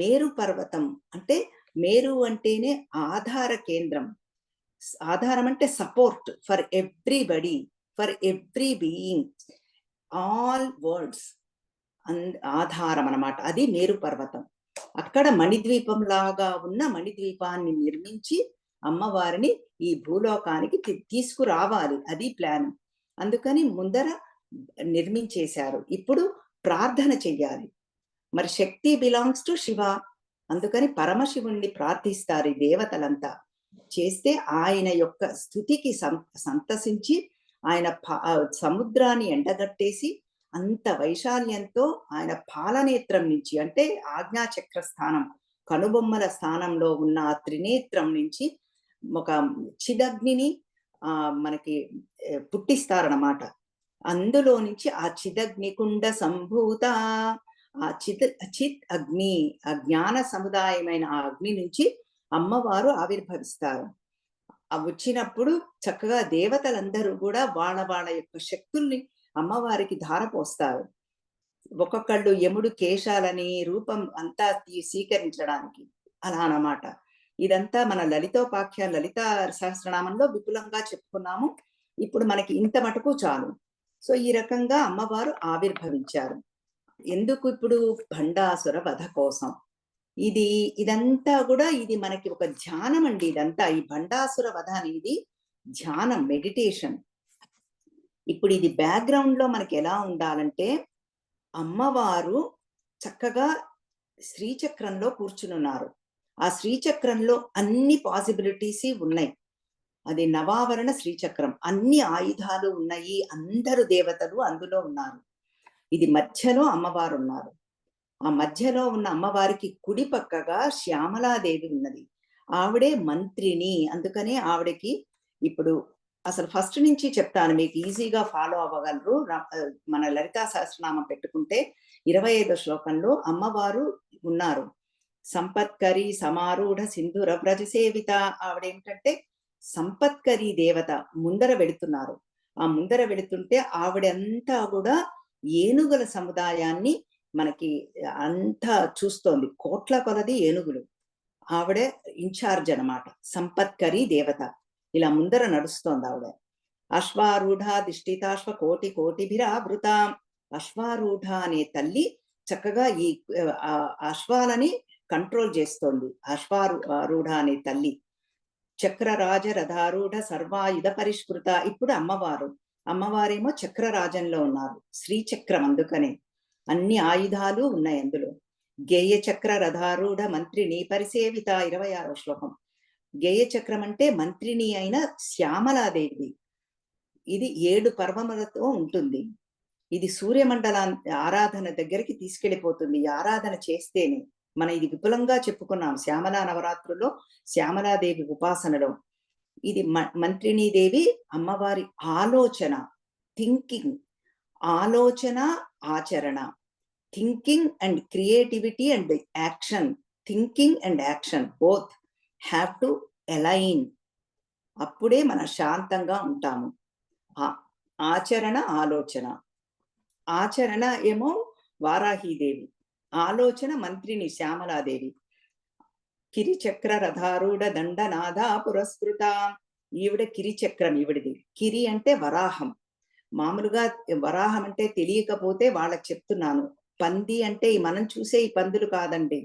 మేరు పర్వతం అంటే, మేరు అంటేనే ఆధార కేంద్రం. ఆధారం అంటే support for everybody, for every being, all words ఆధారం అన్నమాట. అది మేరు పర్వతం. అక్కడ మణిద్వీపం లాగా ఉన్న మణిద్వీపాన్ని నిర్మించి అమ్మవారిని ఈ భూలోకానికి తీసుకురావాలి, అది ప్లాన్. అందుకని ముందర నిర్మించేశారు. ఇప్పుడు ప్రార్థన చెయ్యాలి. మరి శక్తి బిలాంగ్స్ టు శివ, అందుకని పరమశివుణ్ణి ప్రార్థిస్తారు ఈ దేవతలంతా. చేస్తే ఆయన యొక్క స్థుతికి సంతసించి ఆయన సముద్రాన్ని ఎండగట్టేసి అంత వైశాల్యంతో ఆయన పాలనేత్రం నుంచి, అంటే ఆజ్ఞాచక్ర స్థానం, కనుబొమ్మల స్థానంలో ఉన్న ఆ త్రినేత్రం నుంచి ఒక చిదగ్నిని మనకి పుట్టిస్తారన్నమాట. అందులో నుంచి ఆ చిదగ్నికుండ సంభూత, ఆ చిత్ అగ్ని, ఆ జ్ఞాన సముదాయమైన ఆ అగ్ని నుంచి అమ్మవారు ఆవిర్భవిస్తారు. వచ్చినప్పుడు చక్కగా దేవతలందరూ కూడా వాళ్ళ వాళ్ళ యొక్క శక్తుల్ని అమ్మవారికి ధారపోస్తారు. ఒక్కొక్కళ్ళు యముడు కేశాలని రూపం అంతా స్వీకరించడానికి అలా అన్నమాట. ఇదంతా మన లలితోపాఖ్య లలితా సహస్రనామంలో విపులంగా చెప్పుకున్నాము. ఇప్పుడు మనకి ఇంత మటుకు చాలు. సో ఈ రకంగా అమ్మవారు ఆవిర్భవించారు. ఎందుకు ఇప్పుడు భండాసుర వధ కోసం. ఇదంతా కూడా ఇది మనకి ఒక ధ్యానం అండి. ఇదంతా ఈ భండాసుర వధ అనేది ధ్యానం, మెడిటేషన్. ఇప్పుడు ఇది బ్యాక్గ్రౌండ్ లో మనకి ఎలా ఉండాలంటే, అమ్మవారు చక్కగా శ్రీచక్రంలో కూర్చునున్నారు. ఆ శ్రీచక్రంలో అన్ని పాసిబిలిటీస్ ఉన్నాయి. అది నవావరణ శ్రీచక్రం, అన్ని ఆయుధాలు ఉన్నాయి, అందరు దేవతలు అందులో ఉన్నారు. ఇది మధ్యలో అమ్మవారు ఉన్నారు. ఆ మధ్యలో ఉన్న అమ్మవారికి కుడి పక్కగా శ్యామలాదేవి ఉన్నది. ఆవిడే మంత్రిని. అందుకనే ఆవిడకి ఇప్పుడు అసలు ఫస్ట్ నుంచి చెప్తాను, మీకు ఈజీగా ఫాలో అవ్వగలరు. మన లలితా సహస్రనామం పెట్టుకుంటే 25వ శ్లోకంలో అమ్మవారు ఉన్నారు. సంపత్కరి సమారూఢ సింధుర వ్రజ సేవిత. ఆవిడేమిటంటే సంపత్కరి దేవత. ముందర వెళుతున్నారు. ఆ ముందర వెళుతుంటే ఆవిడంతా కూడా ఏనుగుల సముదాయాన్ని మనకి అంతా చూస్తోంది. కోట్ల కొలది ఏనుగులు. ఆవిడ ఇన్ఛార్జ్ అనమాట, సంపత్కరి దేవత. ఇలా ముందర నడుస్తోంది ఆవిడ. అశ్వారూఢ దిష్టితాశ్వ కోటి కోటిభిరావృత. అశ్వారూఢ అనే తల్లి చక్కగా ఈ అశ్వాలని కంట్రోల్ చేస్తోంది. అశ్వారూఢ అనే తల్లి. చక్రరాజ రథారూఢ సర్వాయుధ పరిష్కృత. ఇప్పుడు అమ్మవారేమో చక్రరాజంలో ఉన్నారు. శ్రీచక్రం, అందుకనే అన్ని ఆయుధాలు ఉన్నాయి అందులో. గేయ చక్ర రథారూఢ మంత్రిని పరిసేవిత 26వ శ్లోకం. గేయ చక్రం అంటే మంత్రిని అయిన శ్యామలాదేవి. ఇది 7 పర్వములతో ఉంటుంది. ఇది సూర్యమండల ఆరాధన దగ్గరికి తీసుకెళ్లిపోతుంది. ఈ ఆరాధన చేస్తేనే మనం ఇది విపులంగా చెప్పుకున్నాం శ్యామలా నవరాత్రుల్లో, శ్యామలాదేవి ఉపాసనలో. ఇది మంత్రిణీదేవి అమ్మవారి ఆలోచన, థింకింగ్, ఆలోచన ఆచరణ, thinking and creativity and action. Thinking and action both have to align. అప్పుడే మనం శాంతంగా ఉంటాము. ఆచరణ, ఆలోచన. ఆచరణ ఏమో వారాహీదేవి, ఆలోచన మంత్రిని శ్యామలాదేవి. కిరిచక్ర రథారూఢ దండనాథ పురస్కృత. ఈవిడ కిరిచక్రం, ఈవిడిది. కిరి అంటే వరాహం. మామూలుగా వరాహం అంటే తెలియకపోతే వాళ్ళకి చెప్తున్నాను. పంది అంటే మనం చూసే ఈ పందులు కాదండి,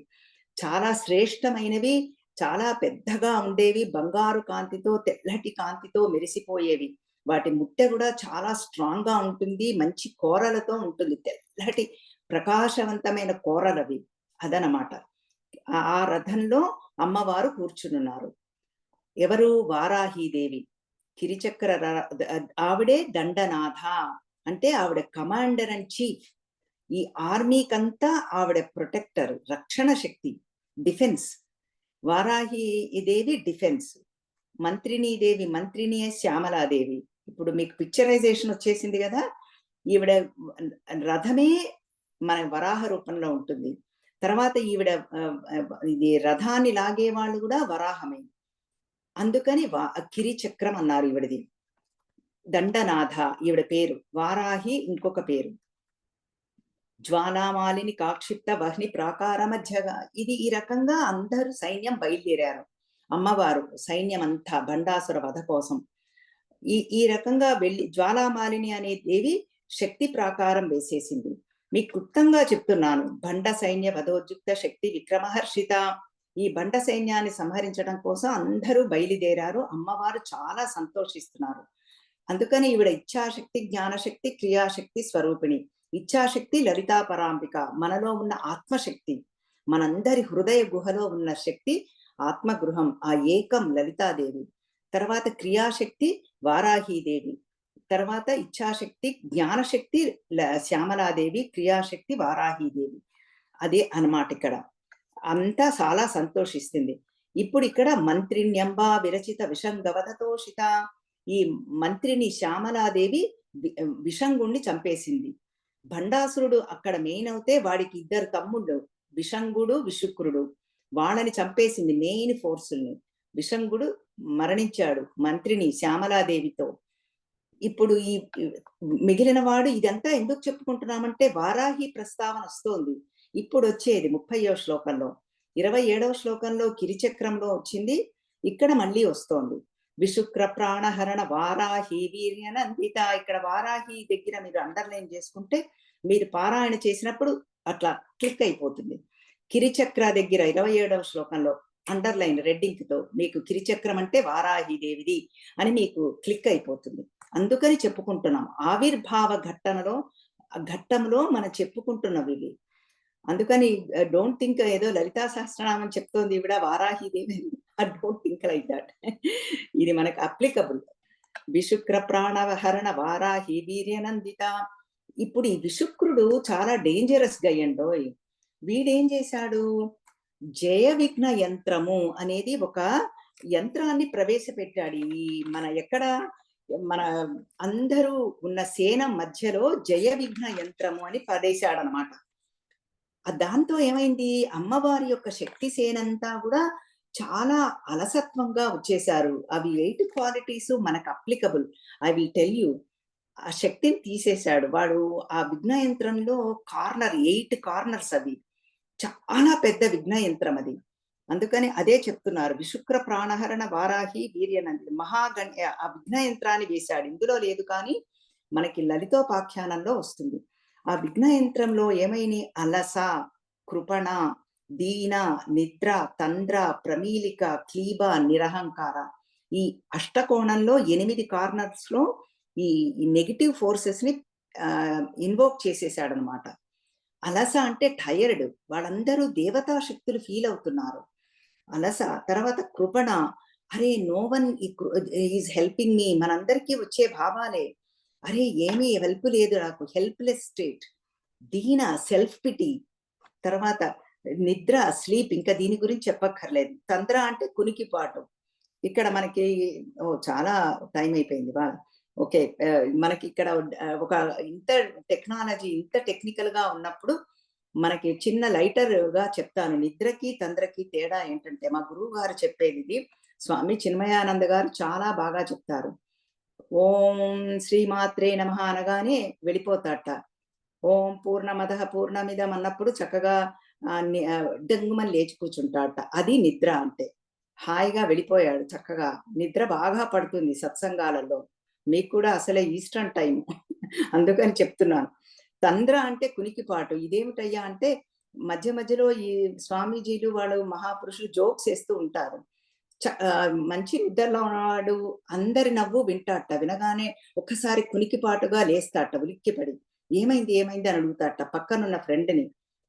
చాలా శ్రేష్టమైనవి, చాలా పెద్దగా ఉండేవి, బంగారు కాంతితో తెల్లటి కాంతితో మెరిసిపోయేవి. వాటి ముట్టె కూడా చాలా స్ట్రాంగ్ గా ఉంటుంది, మంచి కోరలతో ఉంటుంది, తెల్లటి ప్రకాశవంతమైన కోరలవి. అదనమాట. ఆ రథంలో అమ్మవారు కూర్చునున్నారు. ఎవరు? వారాహీదేవి. కిరిచక్ర ఆవిడే దండనాథ అంటే ఆవిడ కమాండర్ అండ్ చీఫ్. ఈ ఆర్మీకంతా ఆవిడ ప్రొటెక్టర్, రక్షణ శక్తి, డిఫెన్స్. వారాహి దేవి డిఫెన్స్. మంత్రినీదేవి, మంత్రిని శ్యామలాదేవి. ఇప్పుడు మీకు పిక్చరైజేషన్ వచ్చేసింది కదా. ఈవిడ రథమే మన వరాహ రూపంలో ఉంటుంది. తర్వాత ఈవిడ ఇది రథాన్ని లాగే వాళ్ళు కూడా వరాహమే. అందుకని కిరిచక్రం అన్నారు ఈవిడది. దండనాథ ఈవిడ పేరు. వారాహి ఇంకొక పేరు. జ్వాలామాలిని కాక్షిప్త వహ్ని ప్రాకార మధ్యగా. ఇది ఈ రకంగా అందరూ సైన్యం బయలుదేరారు. అమ్మవారు సైన్యం అంతా భండాసుర వధ కోసం ఈ రకంగా వెళ్ళి జ్వాలామాలిని అనే దేవి శక్తి ప్రాకారం వేసేసింది. మీకు క్లుప్తంగా చెప్తున్నాను. బండ సైన్య వధోద్యుక్త శక్తి విక్రమహర్షిత. ఈ బండ సైన్యాన్ని సంహరించడం కోసం అందరూ బయలుదేరారు. అమ్మవారు చాలా సంతోషిస్తున్నారు. అందుకని ఈవిడ ఇచ్ఛాశక్తి, జ్ఞానశక్తి, క్రియాశక్తి స్వరూపిణి. ఇచ్ఛాశక్తి లలితా పరాంబిక, మనలో ఉన్న ఆత్మశక్తి, మనందరి హృదయ గుహలో ఉన్న శక్తి ఆత్మగృహం, ఆ ఏకం లలితాదేవి. తర్వాత క్రియాశక్తి వారాహీదేవి. తర్వాత ఇచ్ఛాశక్తి, జ్ఞానశక్తి శ్యామలాదేవి, క్రియాశక్తి వారాహీదేవి. అదే అన్నమాట. ఇక్కడ అంతా చాలా సంతోషిస్తుంది. ఇప్పుడు ఇక్కడ మంత్రిణ్యంబా విరచిత విషంగవధతోషిత. ఈ మంత్రిని శ్యామలాదేవి విషంగుణ్ణి చంపేసింది. భండాసురుడు అక్కడ మెయిన్ అవుతే వాడికి 2 తమ్ముళ్ళు, విషంగుడు, విశుక్రుడు. వాళ్ళని చంపేసింది, మెయిన్ ఫోర్సుల్ని. విషంగుడు మరణించాడు మంత్రిని శ్యామలాదేవితో. ఇప్పుడు ఈ మిగిలిన వాడు. ఇదంతా ఎందుకు చెప్పుకుంటున్నామంటే వారాహి ప్రస్తావన వస్తోంది. ఇప్పుడు వచ్చేది 30వ శ్లోకంలో. 27వ శ్లోకంలో కిరిచక్రంలో వచ్చింది, ఇక్కడ మళ్ళీ వస్తోంది. విశుక్ర ప్రాణహరణ వారాహి వీర్యనందిత. ఇక్కడ వారాహి దగ్గర మీరు అండర్లైన్ చేసుకుంటే మీరు పారాయణ చేసినప్పుడు అట్లా క్లిక్ అయిపోతుంది. కిరిచక్ర దగ్గర 27వ శ్లోకంలో అండర్లైన్ రెడ్డింగ్ తో మీకు కిరిచక్రం అంటే వారాహి దేవిది అని మీకు క్లిక్ అయిపోతుంది. అందుకని చెప్పుకుంటున్నాం. ఆవిర్భావ ఘట్టంలో మనం చెప్పుకుంటున్నాం ఇవి. అందుకని డోంట్ థింక్ ఏదో లలితా సహస్రనామం చెప్తోంది ఈవిడ Varahi Devi. Don't think like that. ఇది మనకు అప్లికబుల్. విశుక్ర ప్రాణహరణ వారాహి వీర్యనందిత. ఇప్పుడు ఈ విశుక్రుడు చాలా డేంజరస్ గా అయ్యండోయ్. వీడేం చేశాడు? జయ విఘ్న యంత్రము అనేది ఒక యంత్రాన్ని ప్రవేశపెట్టాడు. ఈ మన అందరూ ఉన్న సేన మధ్యలో జయ విఘ్న యంత్రము అని పడేశాడనమాట. దాంతో ఏమైంది? అమ్మవారి యొక్క శక్తి సేనంతా కూడా చాలా అలసత్వంగా వచ్చేశారు. అవి 8 క్వాలిటీస్ మనకు applicable. I will tell you. ఆ శక్తిని తీసేశాడు వాడు. ఆ విఘ్న యంత్రంలో 8 కార్నర్స్ అవి. చాలా పెద్ద విఘ్న యంత్రం అది. అందుకని అదే చెప్తున్నారు. విశుక్ర ప్రాణహరణ వారాహి వీర్యనంది ఆ విఘ్న యంత్రాన్ని వేశాడు. ఇందులో లేదు కానీ మనకి లలితోపాఖ్యానంలో వస్తుంది. ఆ విఘ్న యంత్రంలో ఏమైనాయి? అలస, కృపణ, దీన, నిద్ర, తంద్ర, ప్రమీలిక, క్లీబ, నిరహంకార. ఈ అష్టకోణంలో 8 కార్నర్స్‌లో ఈ నెగెటివ్ ఫోర్సెస్‌ని ఇన్వోక్ చేసేసాడనమాట. అలస అంటే టైర్డ్. వాళ్ళందరూ దేవతా శక్తులు ఫీల్ అవుతున్నారు. అలస. తర్వాత కృపణ. అరే! No one is helping me. మనందరికీ వచ్చే భావాలే. అరే! ఏమీ హెల్ప్ లేదు నాకు. Helpless state. దీన సెల్ఫ్ పిటీ. తర్వాత నిద్ర, స్లీప్ ఇంకా దీని గురించి చెప్పక్కర్లేదు. తంద్ర అంటే కునికిపాటు. ఇక్కడ మనకి చాలా టైం అయిపోయింది ఇవాళ. ఓకే. మనకిక్కడ ఒక ఇంత టెక్నాలజీ ఇంత టెక్నికల్‌గా ఉన్నప్పుడు మనకి చిన్న లైటర్‌గా చెప్తాను. నిద్రకి, తంద్రకి తేడా ఏంటంటే మా గురువుగారు చెప్పేదిది. స్వామి చిన్మయానంద గారు చాలా బాగా చెప్తారు. ఓం శ్రీమాత్రే నమః అనగానే వెళ్ళిపోతాడట. ఓం పూర్ణమదః పూర్ణమిదం అన్నప్పుడు చక్కగా డెంగుమని లేచి కూర్చుంటాడట. అది నిద్ర అంటే. హాయిగా వెళ్ళిపోయాడు చక్కగా. నిద్ర బాగా పడుతుంది సత్సంగాలలో. మీకు కూడా అసలే ఈస్టర్న్ టైమ్. అందుకని చెప్తున్నాను. తంద్ర అంటే కునికిపాటు. ఇదేమిటయ్యా అంటే మధ్య మధ్యలో ఈ స్వామీజీలు వాళ్ళు మహాపురుషులు జోక్స్ ఏస్తూ ఉంటారు. మంచి నిద్రలో ఉన్నవాడు అందరి నవ్వు వింటాడట. వినగానే ఒక్కసారి కునికిపాటుగా లేస్తాడట ఉలిక్కిపడి. ఏమైంది? ఏమైంది? అని అడుగుతాడట పక్కనున్న ఫ్రెండ్‌ని.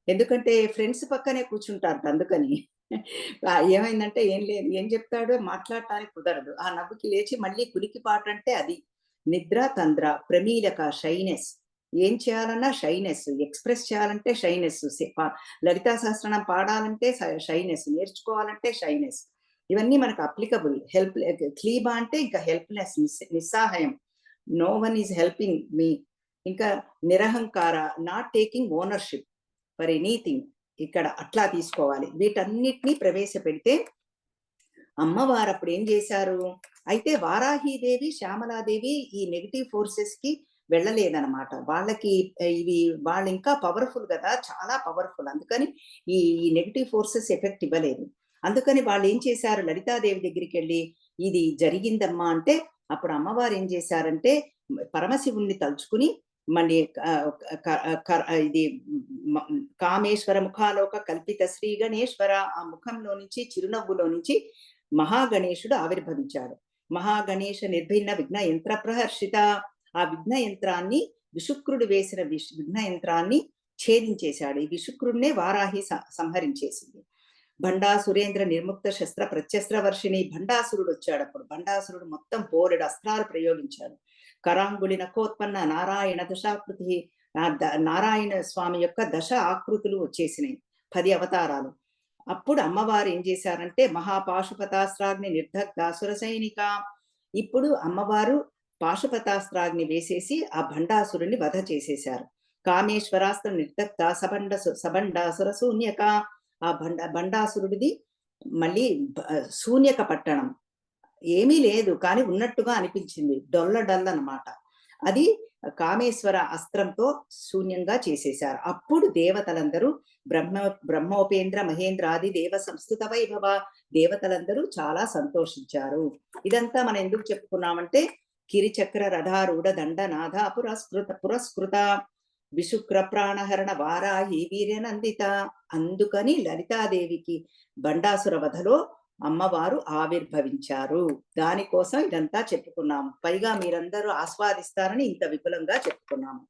ఎందుకంటే ఫ్రెండ్స్ పక్కనే కూర్చుంటారట అందుకని. ఏమైందంటే ఏం లేదు. ఏం చెప్తాడో మాట్లాడటానికి కుదరదు. ఆ నవ్వుకి లేచి మళ్ళీ కునికిపాటంటే అది. నిద్ర, తంద్ర, ప్రమీలక, షైనెస్. ఏం చేయాలన్నా షైనెస్. ఎక్స్‌ప్రెస్ చేయాలంటే షైనెస్. లలితా సహస్రనామం పాడాలంటే షైనెస్. నేర్చుకోవాలంటే షైనెస్. ఇవన్నీ మనకు అప్లికబుల్. క్లీబా అంటే ఇంకా హెల్ప్‌లెస్ నిస్సహాయం. No one is helping me. ఇంకా నిరహంకార, not taking ownership for anything. ఇక్కడ అట్లా తీసుకోవాలి. వీటన్నిటిని ప్రవేశపెడితే అమ్మవారు అప్పుడు ఏం చేశారు? అయితే వారాహీదేవి, శ్యామలాదేవి ఈ నెగెటివ్ ఫోర్సెస్‌కి వెళ్ళలేదనమాట. వాళ్ళకి ఇవి వాళ్ళు ఇంకా పవర్‌ఫుల్ గదా! చాలా పవర్‌ఫుల్. అందుకని ఈ నెగెటివ్ ఫోర్సెస్ ఎఫెక్ట్ ఇవ్వలేదు. అందుకని వాళ్ళేం చేశారు? లలితాదేవి దగ్గరికెళ్ళి ఇది జరిగిందమ్మా అంటే, అప్పుడు అమ్మవారు ఏం చేశారంటే, పరమశివుడిని తలుచుకుని మళ్ళీ ఇది మ కామేశ్వర ముఖాలోక కల్పిత శ్రీ గణేశ్వర ఆ ముఖంలో నుంచి చిరునవ్వులో నుంచి మహాగణేశుడు ఆవిర్భవించాడు. మహాగణేశ నిర్భిన్న విఘ్న యంత్ర ప్రహర్షిత. ఆ విఘ్న యంత్రాన్ని విశుక్రుడు వేసిన విఘ్న యంత్రాన్ని ఛేదించేశాడు. ఈ విశుక్రుడినే వారాహి సంహరించేసింది. భండా సురేంద్ర నిర్ముక్త శస్త్ర ప్రత్యస్త్ర వర్షిణి. భండాసురుడు వచ్చాడు అప్పుడు. భండాసురుడు మొత్తం బోలెడు అస్త్రాలు ప్రయోగించాడు. కరాంగుళి నఖోత్పన్న నారాయణ దశాకృతి. నారాయణ స్వామి యొక్క దశ ఆకృతులు వచ్చేసినాయి. 10 అవతారాలు. అప్పుడు అమ్మవారు ఏం చేశారంటే మహాపాశుపతాస్త్రాగ్ని నిర్దగ్ధ సుర సైనిక. ఇప్పుడు అమ్మవారు పాశుపతాస్త్రాగ్ని వేసేసి ఆ భండాసురుని వధ చేసేశారు. కామేశ్వరాస్త్ర నిర్దగ్ధ సబండాసుర శూన్యక. ఆ భండాసురుడిది మళ్ళీ శూన్యక పట్టణం. ఏమీ లేదు కానీ ఉన్నట్టుగా అనిపించింది. డొల్లడల్లనమాట. అది కామేశ్వర అస్త్రంతో శూన్యంగా చేసేశారు. అప్పుడు దేవతలందరూ బ్రహ్మోపేంద్ర మహేంద్రాది దేవ సంస్కృత వైభవ. దేవతలందరూ చాలా సంతోషించారు. ఇదంతా మనం ఎందుకు చెప్పుకున్నామంటే కిరిచక్ర రథారూఢ దండనాథ పురస్కృత విశుక్ర ప్రాణహరణ వారాహి వీర్యనందిత. అందుకని లలితాదేవికి బండాసుర వధలో అమ్మవారు ఆవిర్భవించారు. దానికోసం ఇదంతా చెప్పుకున్నాము. పైగా మీరందరూ ఆస్వాదిస్తారని ఇంత విపులంగా చెప్పుకున్నాము.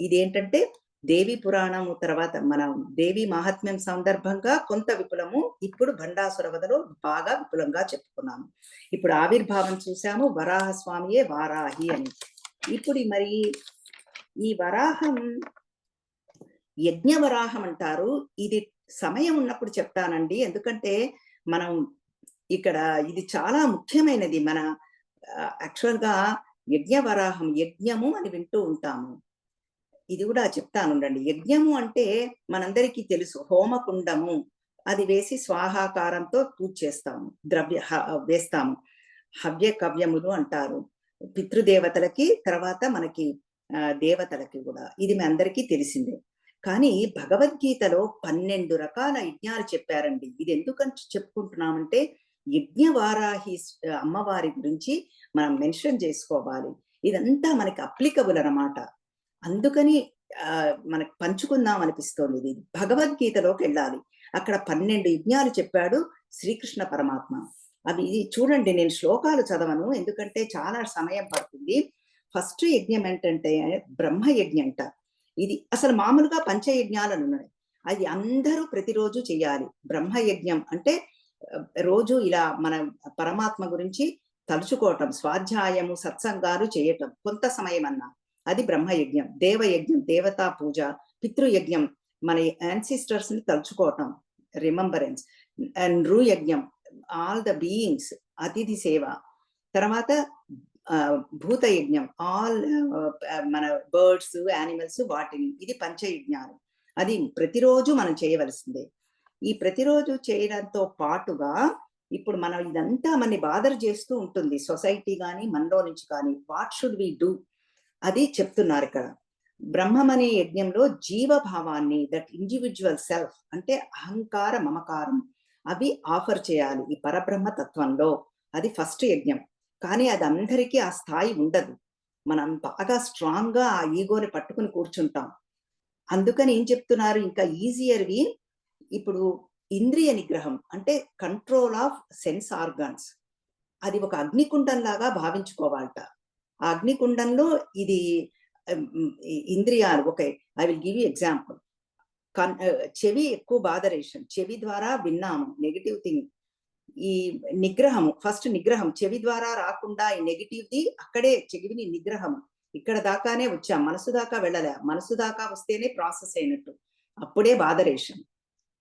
ఇదేంటంటే దేవి పురాణము తర్వాత మనం దేవి మహాత్మ్యం సందర్భంగా కొంత విపులము, ఇప్పుడు భండాసుర వధలో బాగా విపులంగా చెప్పుకున్నాము. ఇప్పుడు ఆవిర్భావం చూసాము. వరాహ స్వామియే వారాహి అని. ఇప్పుడు మరి ఈ వరాహం యజ్ఞవరాహం అంటారు. ఇది సమయం ఉన్నప్పుడు చెప్తానండి. ఎందుకంటే మనం ఇక్కడ ఇది చాలా ముఖ్యమైనది. మన యాక్చువల్‌గా యజ్ఞవరాహం, యజ్ఞము అని వింటూ ఉంటాము. ఇది కూడా చెప్తానుండండి. యజ్ఞము అంటే మనందరికీ తెలుసు. హోమకుండము అది వేసి స్వాహాకారంతో పూజ చేస్తాము. వేస్తాము. హవ్య కవ్యములు అంటారు. పితృదేవతలకి తర్వాత మనకి దేవతలకి కూడా. ఇది మీ అందరికీ తెలిసిందే. కానీ భగవద్గీతలో 12 రకాల యజ్ఞాలు చెప్పారండి. ఇది ఎందుకని చెప్పుకుంటున్నామంటే యజ్ఞవారాహి అమ్మవారి గురించి మనం మెన్షన్ చేసుకోవాలి. ఇదంతా మనకి అప్లికబుల్ అన్నమాట. అందుకని మనకు పంచుకుందాం అనిపిస్తోంది. ఇది భగవద్గీతలోకి వెళ్ళాలి. అక్కడ 12 యజ్ఞాలు చెప్పాడు శ్రీకృష్ణ పరమాత్మ. అవి చూడండి, నేను శ్లోకాలు చదవను ఎందుకంటే చాలా సమయం పడుతుంది. ఫస్ట్ యజ్ఞం ఏంటంటే బ్రహ్మ యజ్ఞంట. ఇది అసలు మామూలుగా పంచయజ్ఞాలను ఉన్నాయి. అది అందరూ ప్రతిరోజు చేయాలి. బ్రహ్మ యజ్ఞం అంటే రోజు ఇలా మన పరమాత్మ గురించి తలుచుకోవటం, స్వాధ్యాయము, సత్సంగాలు చేయటం కొంత సమయం అన్నా, అది బ్రహ్మయజ్ఞం. దేవయజ్ఞం, దేవతా పూజ. పితృయజ్ఞం, మన యాన్సిస్టర్స్ ని తలుచుకోవటం, రిమెంబరెన్స్. అండ్ నృయజ్ఞం, ఆల్ ద బీయింగ్స్, అతిథి సేవ. తర్వాత భూతయజ్ఞం, ఆల్ మన బర్డ్స్, యానిమల్స్, వాటిని. ఇది పంచయజ్ఞాలు. అది ప్రతిరోజు మనం చేయవలసిందే. ఈ ప్రతిరోజు చేయడంతో పాటుగా ఇప్పుడు మనం ఇదంతా మనని బాదర్ చేస్తూ ఉంటుంది, సొసైటీ కానీ మనలో నుంచి కానీ. వాట్ షుడ్ వి డూ అది చెప్తున్నారు ఇక్కడ. బ్రహ్మం అనే యజ్ఞంలో జీవభావాన్ని, దట్ ఇండివిజువల్ సెల్ఫ్ అంటే అహంకార మమకారం, అవి ఆఫర్ చేయాలి ఈ పరబ్రహ్మ తత్వంలో. అది ఫస్ట్ యజ్ఞం. కానీ అది అందరికీ ఆ స్థాయి ఉండదు. మనం బాగా స్ట్రాంగ్ గా ఆ ఈగోని పట్టుకుని కూర్చుంటాం. అందుకని ఏం చెప్తున్నారు, ఇంకా ఈజియర్వి ఇప్పుడు ఇంద్రియ నిగ్రహం అంటే కంట్రోల్ ఆఫ్ సెన్స్ ఆర్గాన్స్. అది ఒక అగ్నికుండం లాగా భావించుకోవాలట. ఆ అగ్నికుండంలో ఇది ఇంద్రియాలు. Okay, I will give you example. చెవి ఎక్కువ బాధరేషన్, చెవి ద్వారా విన్నాము నెగిటివ్ థింగ్. ఈ నిగ్రహము, ఫస్ట్ నిగ్రహం చెవి ద్వారా రాకుండా ఈ నెగిటివ్ది అక్కడే చెవిని నిగ్రహం. ఇక్కడ దాకానే వచ్చాం, మనసు దాకా వెళ్ళలే. మనసు దాకా వస్తేనే ప్రాసెస్ అయినట్టు, అప్పుడే బాధరేషన్.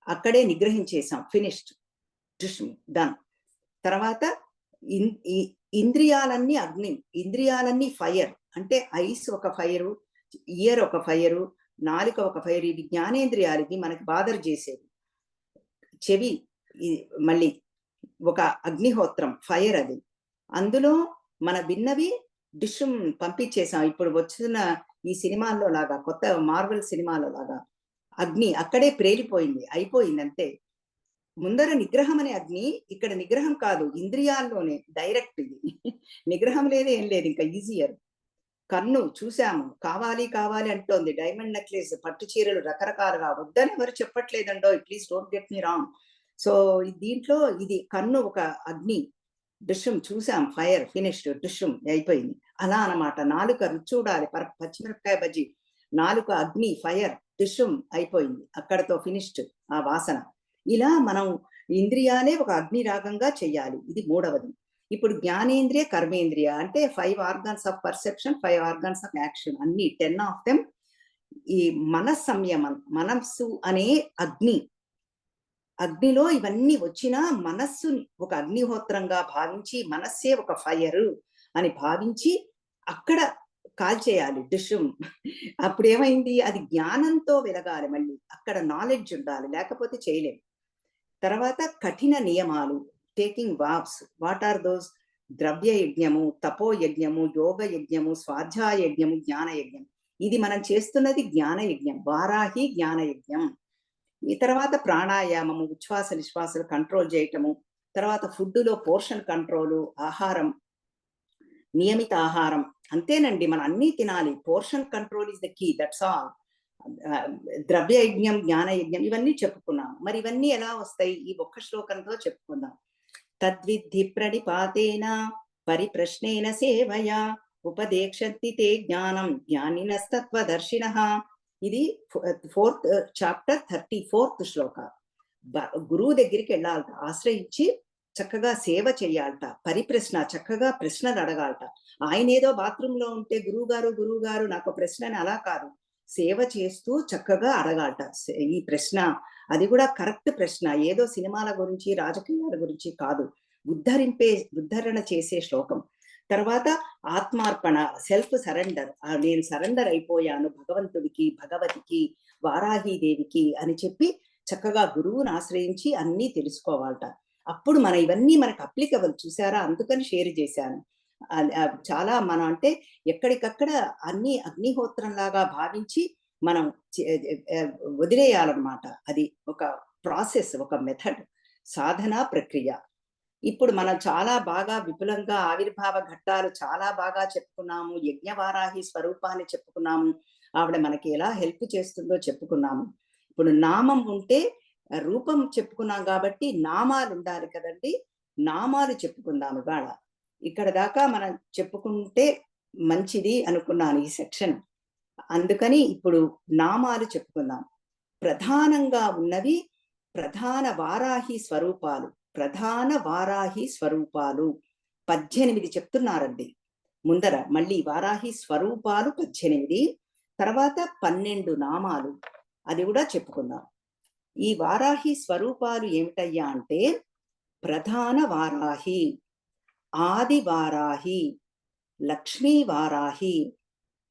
అక్కడే నిగ్రహించేసాం, ఫినిష్డ్, డన్. తర్వాత ఇంద్రియాలన్నీ అగ్ని, ఇంద్రియాలన్నీ ఫైర్. అంటే ఐస్ ఒక ఫైరు, ఇయర్ ఒక ఫైరు, నాలుక ఒక ఫైర్. ఇవి జ్ఞానేంద్రియాలు, ఇది మనకి బాధర్ చేసేది. చెవి మళ్ళీ ఒక అగ్నిహోత్రం, ఫైర్ అది. అందులో మన విన్నవి డిషుం పంపించేసాం. ఇప్పుడు వచ్చిన ఈ సినిమాల్లో లాగా, కొత్త మార్వెల్ సినిమాలో లాగా అగ్ని అక్కడే ప్రేలిపోయింది, అయిపోయింది అంతే. ముందర నిగ్రహం అనే అగ్ని, ఇక్కడ నిగ్రహం కాదు, ఇంద్రియాల్లోనే డైరెక్ట్. ఇది నిగ్రహం లేదు, ఏం లేదు, ఇంకా ఈజియర్. కన్ను చూసాము, కావాలి కావాలి అంటోంది. డైమండ్ నెక్లెస్, పట్టు చీరలు రకరకాలుగా. వద్దని ఎవరు చెప్పట్లేదండో, please don't get me wrong. So దీంట్లో ఇది కన్ను ఒక అగ్ని, డిషం చూసాం, ఫైర్, ఫినిష్డ్, డిషం అయిపోయింది. అలా అన్నమాట. నాలుక రుచి చూడాలి, పచ్చిమిరపకాయ బజ్జి, నాలుక అగ్ని, ఫైర్, డిషం అయిపోయింది, అక్కడతో ఫినిష్డ్ ఆ వాసన. ఇలా మనం ఇంద్రియాలే ఒక అగ్ని రాగంగా చెయ్యాలి. ఇది మూడవది. ఇప్పుడు జ్ఞానేంద్రియ, కర్మేంద్రియ అంటే 5 organs of perception, 5 organs of action, అన్ని 10 ఆఫ్ దెమ్. ఈ మనస్సంయమం, మనస్సు అనే అగ్ని, అగ్నిలో ఇవన్నీ వచ్చినా మనస్సుని ఒక అగ్నిహోత్రంగా భావించి, మనస్సే ఒక ఫైర్ అని భావించి అక్కడ కాల్చేయాలి డిషుం. అప్పుడేమైంది, అది జ్ఞానంతో వెలగాలి. మళ్ళీ అక్కడ నాలెడ్జ్ ఉండాలి, లేకపోతే చేయలేం. తర్వాత కఠిన నియమాలు, taking vows. What are those? ద్రవ్య యజ్ఞము, తపో యజ్ఞము, యోగ యజ్ఞము, స్వాధ్యాయ యజ్ఞము, జ్ఞాన యజ్ఞం. ఇది మనం చేస్తున్నది జ్ఞాన యజ్ఞం, వారాహి జ్ఞాన యజ్ఞం. ఈ తర్వాత ప్రాణాయామము, ఉచ్ఛ్వాస నిశ్వాసలు కంట్రోల్ చేయటము. తర్వాత ఫుడ్లో పోర్షన్ కంట్రోలు, ఆహారం, నియమిత ఆహారం. అంతేనండి, మనం అన్నీ తినాలి. Portion control is the key, that's all. ద్రవ్య యజ్ఞం, జ్ఞాన యజ్ఞం, ఇవన్నీ చెప్పుకున్నాం. మరి ఇవన్నీ ఎలా వస్తాయి? ఈ ఒక్క శ్లోకంతో చెప్పుకుందాం. తద్విద్ధి ప్రణిపాతేన పరిప్రశ్నేన సేవయా ఉపదేక్షంతి తే జ్ఞానం జ్ఞానినస్తత్వదర్శినః. ఇది 4th చాప్టర్ 34th శ్లోక. గురువు దగ్గరికి వెళ్ళాలట, ఆశ్రయించి చక్కగా సేవ చేయాలట. పరిప్రశ్న, చక్కగా ప్రశ్నలు అడగాలట. ఆయన ఏదో బాత్రూమ్ లో ఉంటే గురువు గారు నాకు ప్రశ్న అని అలా కాదు, సేవ చేస్తూ చక్కగా అడగాలట ఈ ప్రశ్న. అది కూడా కరెక్ట్ ప్రశ్న, ఏదో సినిమాల గురించి రాజకీయాల గురించి కాదు. ఉద్ధరణ చేసే శ్లోకం. తర్వాత ఆత్మార్పణ, సెల్ఫ్ సరెండర్. నేను సరెండర్ అయిపోయాను భగవంతుడికి, భగవతికి, వారాహీదేవికి అని చెప్పి చక్కగా గురువుని ఆశ్రయించి అన్నీ తెలుసుకోవాలట. అప్పుడు మన ఇవన్నీ మనకు అప్లికబుల్. చూసారా, అందుకని షేర్ చేశాను. చాలా మనం అంటే ఎక్కడికక్కడ అన్ని అగ్నిహోత్రంలాగా భావించి మనం వదిలేయాలన్నమాట. అది ఒక ప్రాసెస్, ఒక మెథడ్, సాధన ప్రక్రియ. ఇప్పుడు మనం చాలా బాగా విపులంగా ఆవిర్భావ ఘట్టాలు చాలా బాగా చెప్పుకున్నాము, యజ్ఞవారాహి స్వరూపాన్ని చెప్పుకున్నాము. ఆవిడ మనకి ఎలా హెల్ప్ చేస్తుందో చెప్పుకున్నాము. ఇప్పుడు నామం ఉంటే రూపం చెప్పుకున్నాం కాబట్టి నామాలు ఉండాలి కదండి. నామాలు చెప్పుకుందాం ఇవాళ. ఇక్కడ దాకా మనం చెప్పుకుంటే మంచిది అనుకున్నాను ఈ సెక్షన్. అందుకని ఇప్పుడు నామాలు చెప్పుకుందాం. ప్రధానంగా ఉన్నవి ప్రధాన వారాహి స్వరూపాలు. ప్రధాన వారాహి స్వరూపాలు 18 చెప్తున్నారండి. ముందర మళ్ళీ వారాహి స్వరూపాలు 18, తర్వాత 12 నామాలు. అది కూడా చెప్పుకుందాం. ఈ వారాహి స్వరూపాలు ఏమిటయ్యా అంటే ప్రధాన వారాహి, ఆది వారాహి, లక్ష్మీ వారాహి,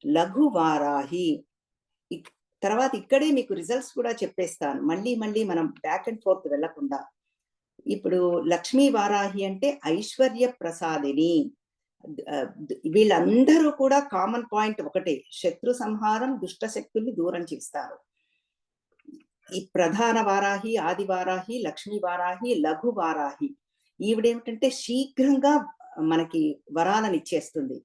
లఘు వారాహి. తర్వాత ఇక్కడే మీకు రిజల్ట్స్ కూడా చెప్పేస్తాను. మళ్ళీ మళ్ళీ మనం బ్యాక్ అండ్ ఫోర్త్ వెళ్ళకుండా. ఇప్పుడు లక్ష్మీ వారాహి అంటే ఐశ్వర్య ప్రసాదిని. వీళ్ళందరూ కూడా కామన్ పాయింట్ ఒకటే, శత్రు సంహారం, దుష్ట శక్తుల్ని దూరం చేస్తారు. ఈ ప్రధాన వారాహి, ఆది వారాహి, లక్ష్మీ వారాహి, లఘు వారాహి. ఈవిడేమిటంటే శీఘ్రంగా మనకి వరాలను ఇచ్చేస్తుంది.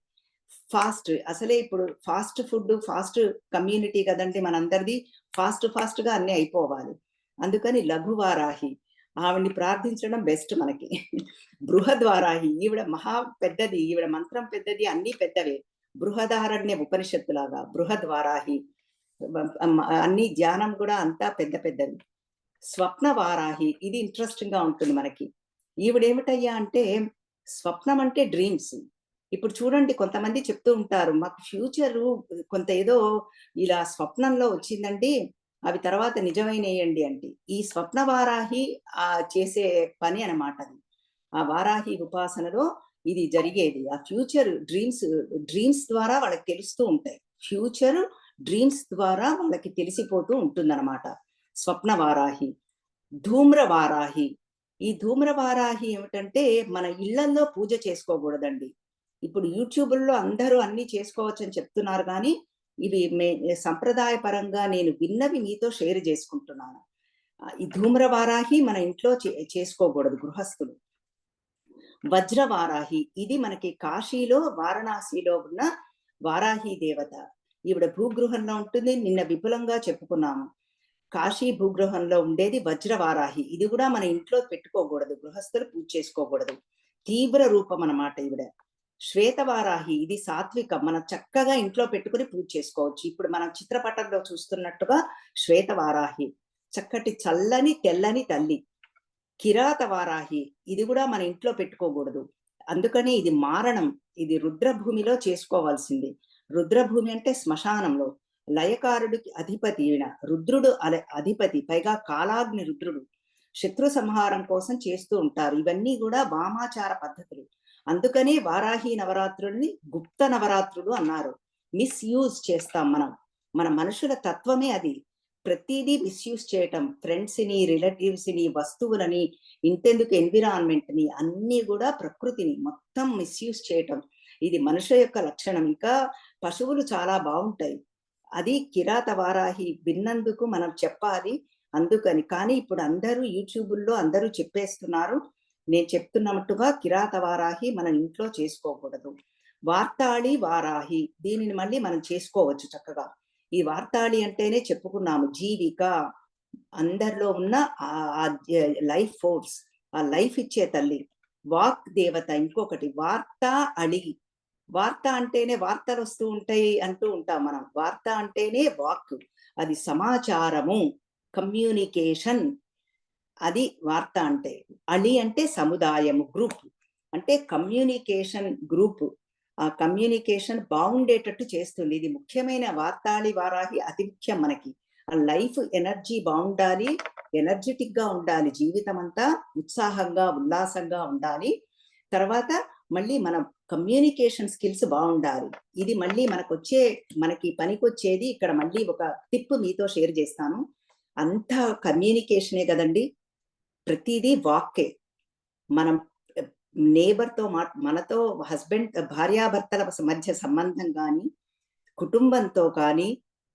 ఫాస్ట్, అసలే ఇప్పుడు ఫాస్ట్ ఫుడ్, ఫాస్ట్ కమ్యూనిటీ కదండి మనందరిది. ఫాస్ట్ గా అన్ని అయిపోవాలి. అందుకని లఘు వారాహి, ఆవిడ్ని ప్రార్థించడం బెస్ట్ మనకి. బృహద్వారాహి, ఈవిడ మహా పెద్దది, ఈవిడ మంత్రం పెద్దది, అన్ని పెద్దవే. బృహదారణ్య ఉపనిషత్తులాగా బృహద్వారాహి, అన్ని ధ్యానం కూడా అంతా పెద్ద పెద్దది. స్వప్న వారాహి, ఇది ఇంట్రెస్టింగ్ గా ఉంటుంది మనకి. ఈవిడేమిటయ్యా అంటే స్వప్నం అంటే డ్రీమ్స్. ఇప్పుడు చూడండి కొంతమంది చెప్తూ ఉంటారు, మాకు ఫ్యూచరు కొంత ఏదో ఇలా స్వప్నంలో వచ్చిందండి, అవి తర్వాత నిజమైనయండి అంటే. ఈ స్వప్న వారాహి చేసే పని అన్నమాట అది. ఆ వారాహి ఉపాసనలో ఇది జరిగేది. ఆ ఫ్యూచర్ డ్రీమ్స్ ద్వారా వాళ్ళకి తెలుస్తూ ఉంటాయి. ఫ్యూచర్ డ్రీమ్స్ ద్వారా వాళ్ళకి తెలిసిపోతూ ఉంటుందన్నమాట. స్వప్న వారాహి. ధూమ్ర వారాహి. ఈ ధూమ్ర వారాహి ఏమిటంటే మన ఇళ్లల్లో పూజ చేసుకోకూడదండి. ఇప్పుడు యూట్యూబుల్లో అందరూ అన్ని చేసుకోవచ్చని చెప్తున్నారు కానీ ఇవి సంప్రదాయ పరంగా నేను విన్నవి మీతో షేర్ చేసుకుంటున్నాను. ఈ ధూమ్ర వారాహి మన ఇంట్లో చేసుకోకూడదు గృహస్థులు. వజ్ర వారాహి, ఇది మనకి కాశీలో వారణాసిలో ఉన్న వారాహి దేవత. ఈవిడ భూగృహంలో ఉంటుంది. నిన్న విపులంగా చెప్పుకున్నాము. కాశీ భూగృహంలో ఉండేది వజ్ర వారాహి. ఇది కూడా మన ఇంట్లో పెట్టుకోకూడదు, గృహస్థులు పూజ చేసుకోకూడదు. తీవ్ర రూపం అన్నమాట ఈవిడ. శ్వేతవారాహి, ఇది సాత్వికం, మనం చక్కగా ఇంట్లో పెట్టుకుని పూజ చేసుకోవచ్చు. ఇప్పుడు మనం చిత్రపటంలో చూస్తున్నట్టుగా శ్వేతవారాహి, చక్కటి చల్లని తెల్లని తల్లి. కిరాత వారాహి, ఇది కూడా మన ఇంట్లో పెట్టుకోకూడదు. అందుకని ఇది మారణం, ఇది రుద్రభూమిలో చేసుకోవాల్సింది. రుద్రభూమి అంటే శ్మశానంలో. లయకారుడికి అధిపతి ఈయన, రుద్రుడు అధిపతి, పైగా కాలాగ్ని రుద్రుడు. శత్రు సంహారం కోసం చేస్తూ ఉంటారు. ఇవన్నీ కూడా వామాచార పద్ధతులు. అందుకనే వారాహి నవరాత్రుల్ని గుప్త నవరాత్రులు అన్నారు. మిస్యూజ్ చేస్తాం మనం, మన మనుషుల తత్వమే అది. ప్రతిదీ మిస్యూజ్ చేయటం, ఫ్రెండ్స్ని, రిలేటివ్స్ని, వస్తువులని, ఇంతెందుకు ఎన్విరాన్మెంట్ ని, అన్ని కూడా ప్రకృతిని మొత్తం మిస్యూజ్ చేయటం, ఇది మనుషుల యొక్క లక్షణం. ఇంకా పశువులు చాలా బాగుంటాయి. అది కిరాత వారాహి విన్నందుకు మనం చెప్పాలి. అందుకని కానీ ఇప్పుడు అందరూ యూట్యూబుల్లో అందరూ చెప్పేస్తున్నారు. నేను చెప్తున్నట్టుగా కిరాత వారాహి మనం ఇంట్లో చేసుకోకూడదు. వార్తాళి వారాహి, దీనిని మళ్ళీ మనం చేసుకోవచ్చు చక్కగా. ఈ వార్తాళి అంటేనే చెప్పుకున్నాము, జీవిక, అందరిలో ఉన్న ఆ లైఫ్ ఫోర్స్, ఆ లైఫ్ ఇచ్చే తల్లి. వాక్ దేవత ఇంకొకటి, వార్త అళి. వార్త అంటేనే వార్తలు వస్తూ ఉంటాయి అంటూ ఉంటాం మనం. వార్త అంటేనే వాక్, అది సమాచారము, కమ్యూనికేషన్, అది వార్త అంటే. అళి అంటే సముదాయము, గ్రూప్, అంటే కమ్యూనికేషన్ గ్రూప్. ఆ కమ్యూనికేషన్ బాగుండేటట్టు చేస్తుంది. ఇది ముఖ్యమైన వార్తాళి వారాహి, అతి ముఖ్యం మనకి. ఆ లైఫ్ ఎనర్జీ బాగుండాలి, ఎనర్జెటిక్ గా ఉండాలి, జీవితం అంతా ఉత్సాహంగా ఉల్లాసంగా ఉండాలి. తర్వాత మళ్ళీ మన కమ్యూనికేషన్ స్కిల్స్ బాగుండాలి. ఇది మళ్ళీ మనకి పనికొచ్చేది. ఇక్కడ మళ్ళీ ఒక టిప్ మీతో షేర్ చేస్తాను. అంతా కమ్యూనికేషనే కదండి, ప్రతిదీ వాక్కే. మనం నేబర్తో మనతో హస్బెండ్ భార్యాభర్తల మధ్య సంబంధం కానీ, కుటుంబంతో కానీ,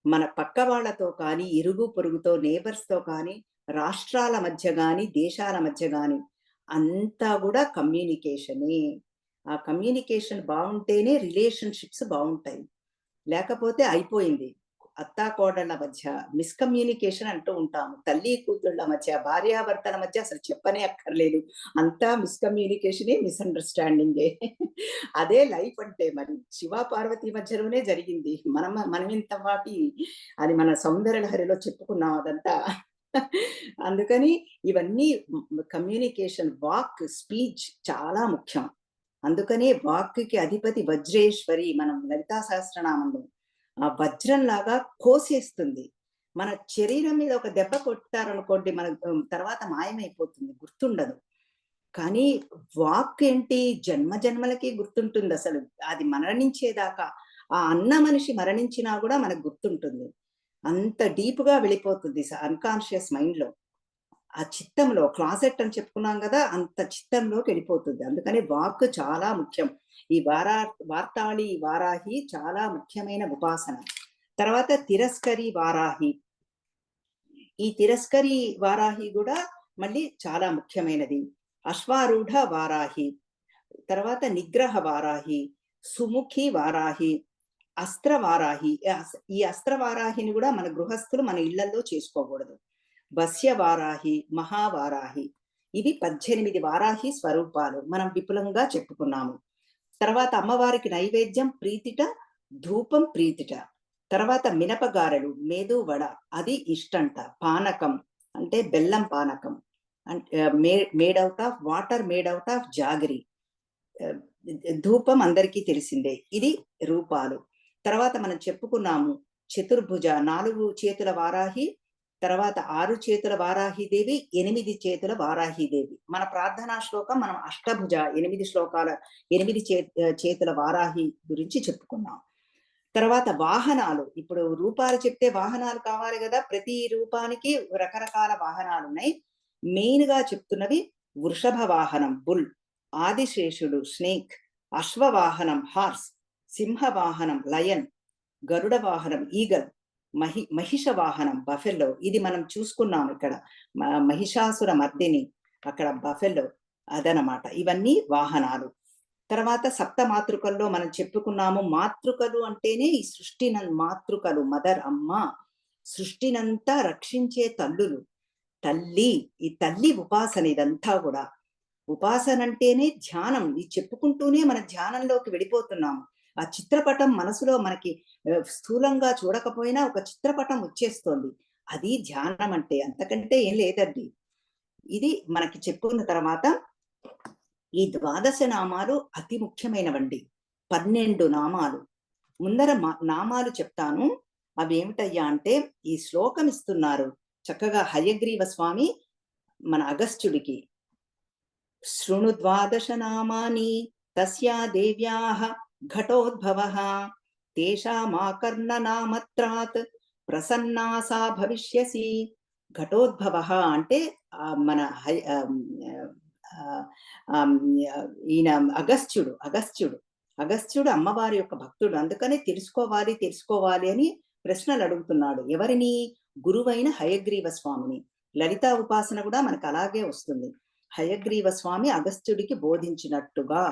మన పక్క వాళ్ళతో కానీ, ఇరుగు పొరుగుతో నేబర్స్తో కానీ, రాష్ట్రాల మధ్య కానీ, దేశాల మధ్య కానీ, అంతా కూడా కమ్యూనికేషనే. ఆ కమ్యూనికేషన్ బాగుంటేనే రిలేషన్షిప్స్ బాగుంటాయి, లేకపోతే అయిపోయింది. అత్తాకోడళ్ళ మధ్య మిస్కమ్యూనికేషన్ అంటూ ఉంటాము. తల్లి కూతుళ్ళ మధ్య, భార్యాభర్తల మధ్య అసలు చెప్పనే అక్కర్లేదు. అంతా మిస్కమ్యూనికేషనే, మిస్‌అండర్‌స్టాండింగే. అదే లైఫ్ అంటే మరి. శివ, పార్వతి మధ్యలోనే జరిగింది. మనమింత వాటి అది మన సౌందర్యలహరిలో చెప్పుకున్నాం అదంతా. అందుకని ఇవన్నీ కమ్యూనికేషన్, వాక్, స్పీచ్ చాలా ముఖ్యం. అందుకనే వాక్‌కి అధిపతి వజ్రేశ్వరి మనం లలితా సహస్రనామంలో. ఆ వజ్రంలాగా కోసేస్తుంది. మన శరీరం మీద ఒక దెబ్బ కొట్టారనుకోండి మన తర్వాత మాయమైపోతుంది. గుర్తుండదు. కానీ వాక్ ఏంటి జన్మ జన్మలకి గుర్తుంటుందసలు. అది మరణించేదాకా. ఆ అన్న మనిషి మరణించినా గూడా మనకు గుర్తుంటుంది. అంత డీప్‌గా వెళ్ళిపోతుంది అన్‌కాన్షియస్ మైండ్‌లో. ఆ చిత్తంలో క్లాజెట్ అని చెప్పుకున్నాం గదా! అంత చిత్తంలోకెళ్ళిపోతుంది. అందుకని వాక్ చాలా ముఖ్యం. ఈ వార్తాళి వారాహి చాలా ముఖ్యమైన ఉపాసన. తర్వాత తిరస్కరి వారాహి. ఈ తిరస్కరి వారాహి గూడా మళ్ళీ చాలా ముఖ్యమైనది. అశ్వారూఢ వారాహి, తర్వాత నిగ్రహ వారాహి, సుముఖి వారాహి, అస్త్ర వారాహి. ఈ అస్త్ర వారాహిని గూడా మన గృహస్థులు మన ఇళ్లల్లో చేసుకోకూడదు. వస్య వారాహి, మహావారాహి. ఇవి 18 వారాహి స్వరూపాలు. మనం విపులంగా చెప్పుకున్నాము. తర్వాత అమ్మవారికి నైవేద్యం ప్రీతిట, ధూపం ప్రీతిట. తర్వాత మినపగారెలు, మేదూవడ అది ఇష్టంట. పానకం అంటే బెల్లం పానకం. Made out of water, made out of jaggery. ఆహ్, ధూపం అందరికీ తెలిసిందే. ఇది రూపాలు. తర్వాత మనం చెప్పుకున్నాము చతుర్భుజ 4 చేతుల వారాహి, తర్వాత 6 చేతుల వారాహిదేవి, 8 చేతుల వారాహిదేవి. మన ప్రార్థనా శ్లోకం మనం అష్టభుజ 8 శ్లోకాల 8 చేతుల వారాహి గురించి చెప్పుకున్నాం. తర్వాత వాహనాలు. ఇప్పుడు రూపాలు చెప్తే వాహనాలు కావాలి గదా! ప్రతి రూపానికి రకరకాల వాహనాలున్నాయి. మెయిన్‌గా చెప్తున్నవి వృషభ వాహనం బుల్, ఆదిశేషుడు స్నేక్, అశ్వవాహనం హార్స్, సింహ వాహనం లయన్, గరుడ వాహనం ఈగల్, మహిష వాహనం బఫెల్లో. ఇది మనం చూసుకున్నాం ఇక్కడ. మహిషాసుర మర్దిని అక్కడ బఫెల్లో అదనమాట. ఇవన్నీ వాహనాలు. తర్వాత సప్త మాతృకల్లో మనం చెప్పుకున్నాము. మాతృకలు అంటేనే ఈ మాతృకలు మదర్ అమ్మ. సృష్టినంతా రక్షించే తల్లులు. తల్లి, ఈ తల్లి ఉపాసన ఇదంతా గూడా. ఉపాసన అంటేనే ధ్యానం. ఇది చెప్పుకుంటూనే మన ధ్యానంలోకి వెళ్ళిపోతున్నాము. ఆ చిత్రపటం మనసులో మనకి స్థూలంగా చూడకపోయినా ఒక చిత్రపటం వచ్చేస్తోంది. అది ధ్యానం అంటే. అంతకంటే ఏం లేదండి. ఇది మనకి చెప్పుకున్న తర్వాత ఈ ద్వాదశ నామాలు అతి ముఖ్యమైనవండి. 12 నామాలు. ముందర నామాలు చెప్తాను. అవేమిటయ్యా అంటే ఈ శ్లోకం ఇస్తున్నారు. చక్కగా హయగ్రీవ స్వామి మన అగస్త్యుడికి. శృణు ద్వాదశ నామాని తస్యా దేవ్యాః ఘటోద్భవః తేషామాకర్ణ నామత్రాత్ ప్రసన్నా సా భవిష్యసి. ఘటోద్భవః అంటే మన ఈయన అగస్త్యుడు అమ్మవారి యొక్క భక్తుడు. అందుకనే తెలుసుకోవాలి, తెలుసుకోవాలి అని ప్రశ్నలు అడుగుతున్నాడు. ఎవరిని? గురువైన హయగ్రీవ స్వామిని. లలితా ఉపాసన కూడా మనకు అలాగే వస్తుంది. హయగ్రీవ స్వామి అగస్త్యుడికి బోధించినట్టుగా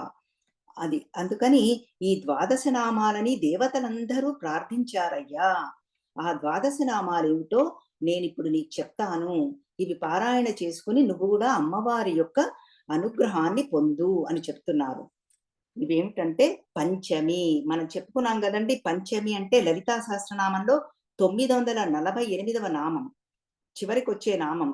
అది. అందుకని ఈ ద్వాదశ నామాలని దేవతలందరూ ప్రార్థించారయ్యా. ఆ ద్వాదశ నామాలేమిటో నేనిప్పుడు నీకు చెప్తాను. ఇవి పారాయణ చేసుకుని నువ్వు కూడా అమ్మవారి యొక్క అనుగ్రహాన్ని పొందు అని చెప్తున్నారు. ఇవేమిటంటే పంచమి. మనం చెప్పుకున్నాం గదండీ! పంచమి అంటే లలితా సహస్రనామంలో 948వ నామం. చివరికొచ్చే నామం.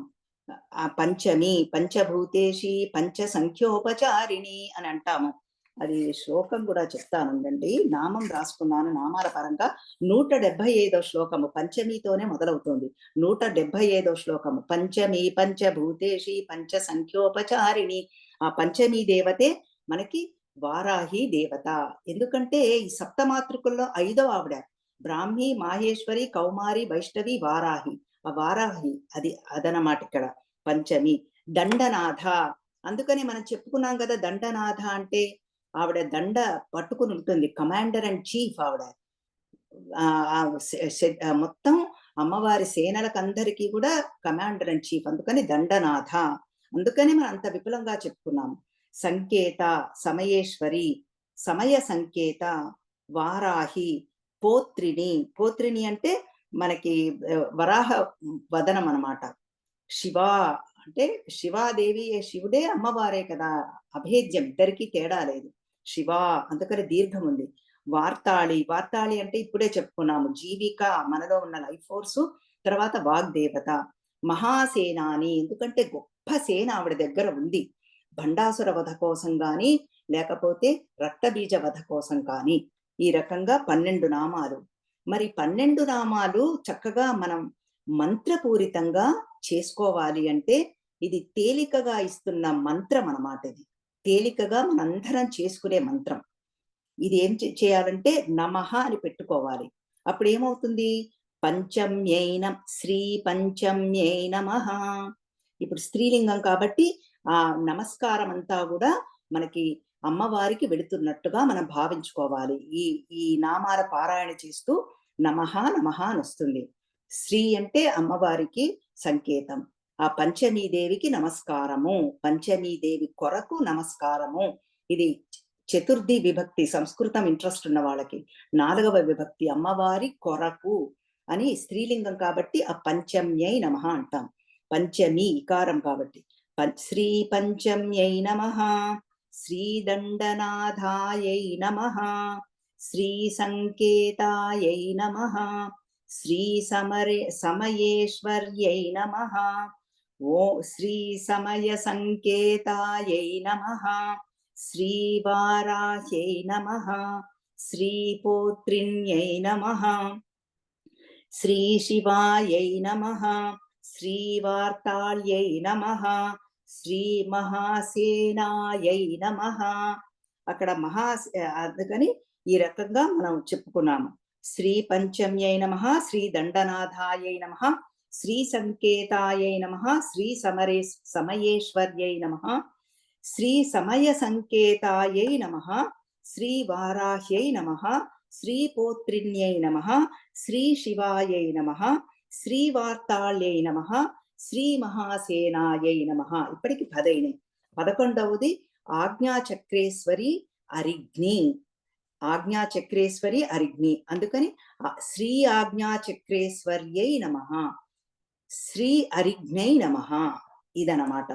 ఆ పంచమి, పంచభూతేషి, పంచ సంఖ్యోపచారిణి అని అంటాము. అది శ్లోకం గూడా చెప్తానుండండి. నామం రాసుకున్నాను నామాల పరంగా. 175వ శ్లోకము పంచమితోనే మొదలవుతుంది. 175వ శ్లోకము. పంచమి పంచభూతేషి పంచ సంఖ్యోపచారిణి. ఆ పంచమీ దేవతే మనకి వారాహి దేవత. ఎందుకంటే ఈ సప్తమాతృకుల్లో 5వ ఆవిడ. బ్రాహ్మి, మాహేశ్వరి, కౌమారి, వైష్ణవి, వారాహి. ఆ వారాహి అదనమాట ఇక్కడ పంచమి. దండనాథ. అందుకని మనం చెప్పుకున్నాం కదా దండనాథ అంటే ఆవిడ దండ పట్టుకుని ఉంటుంది. కమాండర్ అండ్ చీఫ్ ఆవిడ. మొత్తం అమ్మవారి సేనలకందరికీ కూడా కమాండర్ అండ్ చీఫ్. అందుకని దండనాథ. అందుకని మనం అంత విపులంగా చెప్పుకున్నాము. సంకేత, సమయేశ్వరి, సమయ సంకేత, వారాహి, పోత్రిని. పోత్రిని అంటే మనకి వరాహ వదనం అన్నమాట. శివ అంటే శివాదేవి శివుడే అమ్మవారే కదా! అభేద్యం, ఇద్దరికీ తేడా లేదు. శివ అందుకని దీర్ఘం ఉంది. వార్తాళి, వార్తాళి అంటే ఇప్పుడే చెప్పుకున్నాము. జీవిక మనలో ఉన్న లైఫ్ ఫోర్సు, తర్వాత వాగ్దేవత. మహాసేనాని ఎందుకంటే గొప్ప సేన ఆవిడ దగ్గర ఉంది. భండాసుర వధ కోసం గాని, లేకపోతే రక్తబీజ వధ కోసం కానీ, ఈ రకంగా 12 నామాలు. మరి 12 నామాలు చక్కగా మనం మంత్రపూరితంగా చేసుకోవాలి అంటే, ఇది తేలికగా ఇస్తున్న మంత్రం అన్నమాట ఇది. తేలికగా మనందరం చేసుకునే మంత్రం. ఇది ఏం చేయాలంటే నమః అని పెట్టుకోవాలి. అప్పుడేమవుతుంది? పంచమ్యై శ్రీ పంచమ్యై నమః. ఇప్పుడు స్త్రీలింగం కాబట్టి ఆ నమస్కారం అంతా గూడా మనకి అమ్మవారికి వెళుతున్నట్టుగా మనం భావించుకోవాలి. ఈ ఈ నామాల పారాయణ చేస్తూ నమః నమః అనొస్తుంది. శ్రీ అంటే అమ్మవారికి సంకేతం. ఆ పంచమీదేవికి నమస్కారము. పంచమీదేవి కొరకు నమస్కారము. ఇది చతుర్థి విభక్తి, సంస్కృతం ఇంట్రెస్ట్ ఉన్న వాళ్ళకి. 4వ విభక్తి అమ్మవారి కొరకు అని స్త్రీలింగం కాబట్టి ఆ పంచమ్యై నమః అంటాం. పంచమి ఇకారం కాబట్టి. శ్రీ పంచమ్యై నమః, శ్రీ దండనాథాయై నమః, శ్రీ సంకేతాయై నమః, శ్రీ సమయేశ్వర్యై నమః, శ్రీ సమయ సంకేతాయై నమః, శ్రీ వారాహ్యై నమః, శ్రీ పోత్రిణ్యై నమః, శ్రీ శివాయై నమః, శ్రీ వార్తాళ్యై నమః, శ్రీ మహాసేనాయై నమః. అక్కడ అందుకని ఈ రకంగా మనం చెప్పుకున్నాము. శ్రీ పంచమ్యై నమః, శ్రీ దండనాథాయై నమః, శ్రీ సంకేతాయై నమః, శ్రీ సమయేశ్వర్యై నమః, శ్రీ సమయ సంకేతాయై నమః, శ్రీ వారాహ్యై నమః, శ్రీ పోత్రిణ్యై నమః, శ్రీ శివాయై నమః, శ్రీ వార్తాళ్యై నమః, శ్రీ మహాసేనాయై నమః. ఇప్పటికి 10 అయినాయి. 11వది ఆజ్ఞాచక్రేశ్వరి అరిగ్ని. ఆజ్ఞాచక్రేశ్వరి అరిగ్ని. అందుకని శ్రీ ఆజ్ఞాచక్రేశ్వర్యై నమః, శ్రీ అరిగ్నై నమః ఇదన్నమాట.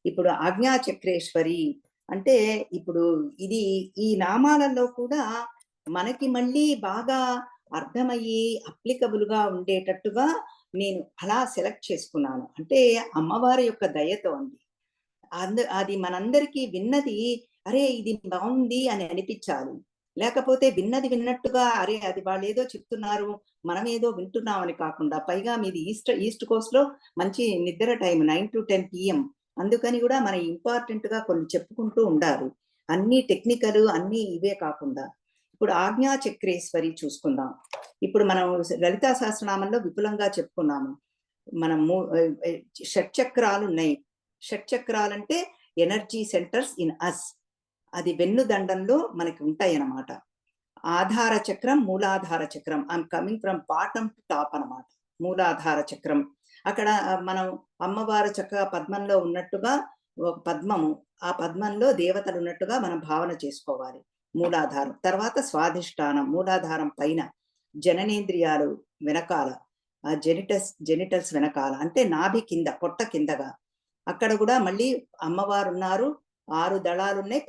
ఇప్పుడు ఆజ్ఞాచక్రేశ్వరి అంటే ఇప్పుడు ఇది ఈ నామాలలో కూడా మనకి మళ్ళీ బాగా అర్థమయ్యి అప్లికబుల్ గా ఉండేటట్టుగా నేను అలా సెలెక్ట్ చేసుకున్నాను. అంటే అమ్మవారి యొక్క దయతో అండి. అది మనందరికీ విన్నది అరే ఇది బాగుంది అని అనిపించాలి. లేకపోతే విన్నది విన్నట్టుగా అరే అది వాళ్ళు ఏదో చెప్తున్నారు మనం ఏదో వింటున్నాం అని కాకుండా, పైగా మీది ఈస్ట్ కోస్ట్ లో మంచి నిద్ర టైం 9 to 10 PM. అందుకని కూడా మన ఇంపార్టెంట్ గా కొన్ని చెప్పుకుంటూ ఉండాలి. అన్ని టెక్నికల్ అన్ని ఇవే కాకుండా ఇప్పుడు ఆజ్ఞా చక్రేశ్వరి చూసుకుందాం. ఇప్పుడు మనం లలితా సహస్రనామంలో విపులంగా చెప్పుకున్నాము. మనం షట్చక్రాలు ఉన్నాయి. షట్చక్రాలంటే ఎనర్జీ సెంటర్స్ ఇన్ అస్. అది వెన్నుదండంలో మనకి ఉంటాయి అన్నమాట. ఆధార చక్రం, మూలాధార చక్రం. I'm coming from bottom to top అన్నమాట. మూలాధార చక్రం అక్కడ మనం అమ్మవారు చక్కగా పద్మంలో ఉన్నట్టుగా ఒక పద్మము, ఆ పద్మంలో దేవతలు ఉన్నట్టుగా మనం భావన చేసుకోవాలి. మూలాధారం తర్వాత స్వాధిష్టానం, మూలాధారం పైన జననేంద్రియాలు వెనకాల, ఆ జెనిటల్స్ వెనకాల అంటే నాభి కింద, పొట్ట కిందగా అక్కడ కూడా మళ్ళీ అమ్మవారు ఉన్నారు. 6 దళాలున్నాయి.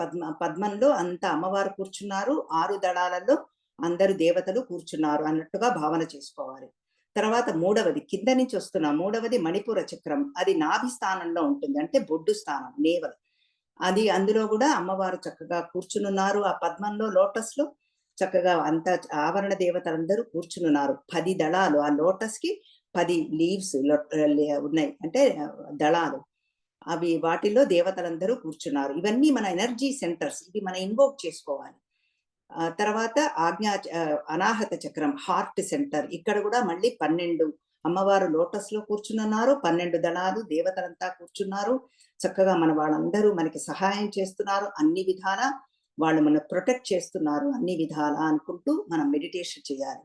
పద్మంలో అంతా అమ్మవారు కూర్చున్నారు, 6 దళాలలో అందరు దేవతలు కూర్చున్నారు అన్నట్టుగా భావన చేసుకోవాలి. తర్వాత 3వది కింద నుంచి వస్తున్నాం. 3వది మణిపుర చక్రం. అది నాభి స్థానంలో ఉంటుంది, అంటే బొడ్డు స్థానం, నేవల్. అది అందులో కూడా అమ్మవారు చక్కగా కూర్చునున్నారు. ఆ పద్మంలో లోటస్ లో చక్కగా అంతా ఆవరణ దేవతలందరూ కూర్చునున్నారు. 10 దళాలు. ఆ లోటస్ కి 10 లీవ్స్ ఉన్నాయి, అంటే దళాలు. అవి వాటిల్లో దేవతలందరూ కూర్చున్నారు. ఇవన్నీ మన ఎనర్జీ సెంటర్స్. ఇవి మనం ఇన్వోక్ చేసుకోవాలి. తర్వాత అనాహత చక్రం, హార్ట్ సెంటర్. ఇక్కడ కూడా మళ్ళీ 12 అమ్మవారు లోటస్ లో కూర్చున్నారు. 12 దళాలు దేవతలంతా కూర్చున్నారు. చక్కగా మన వాళ్ళందరూ మనకి సహాయం చేస్తున్నారు అన్ని విధాల. వాళ్ళు మన ప్రొటెక్ట్ చేస్తున్నారు అన్ని విధాలా అనుకుంటూ మనం మెడిటేషన్ చేయాలి.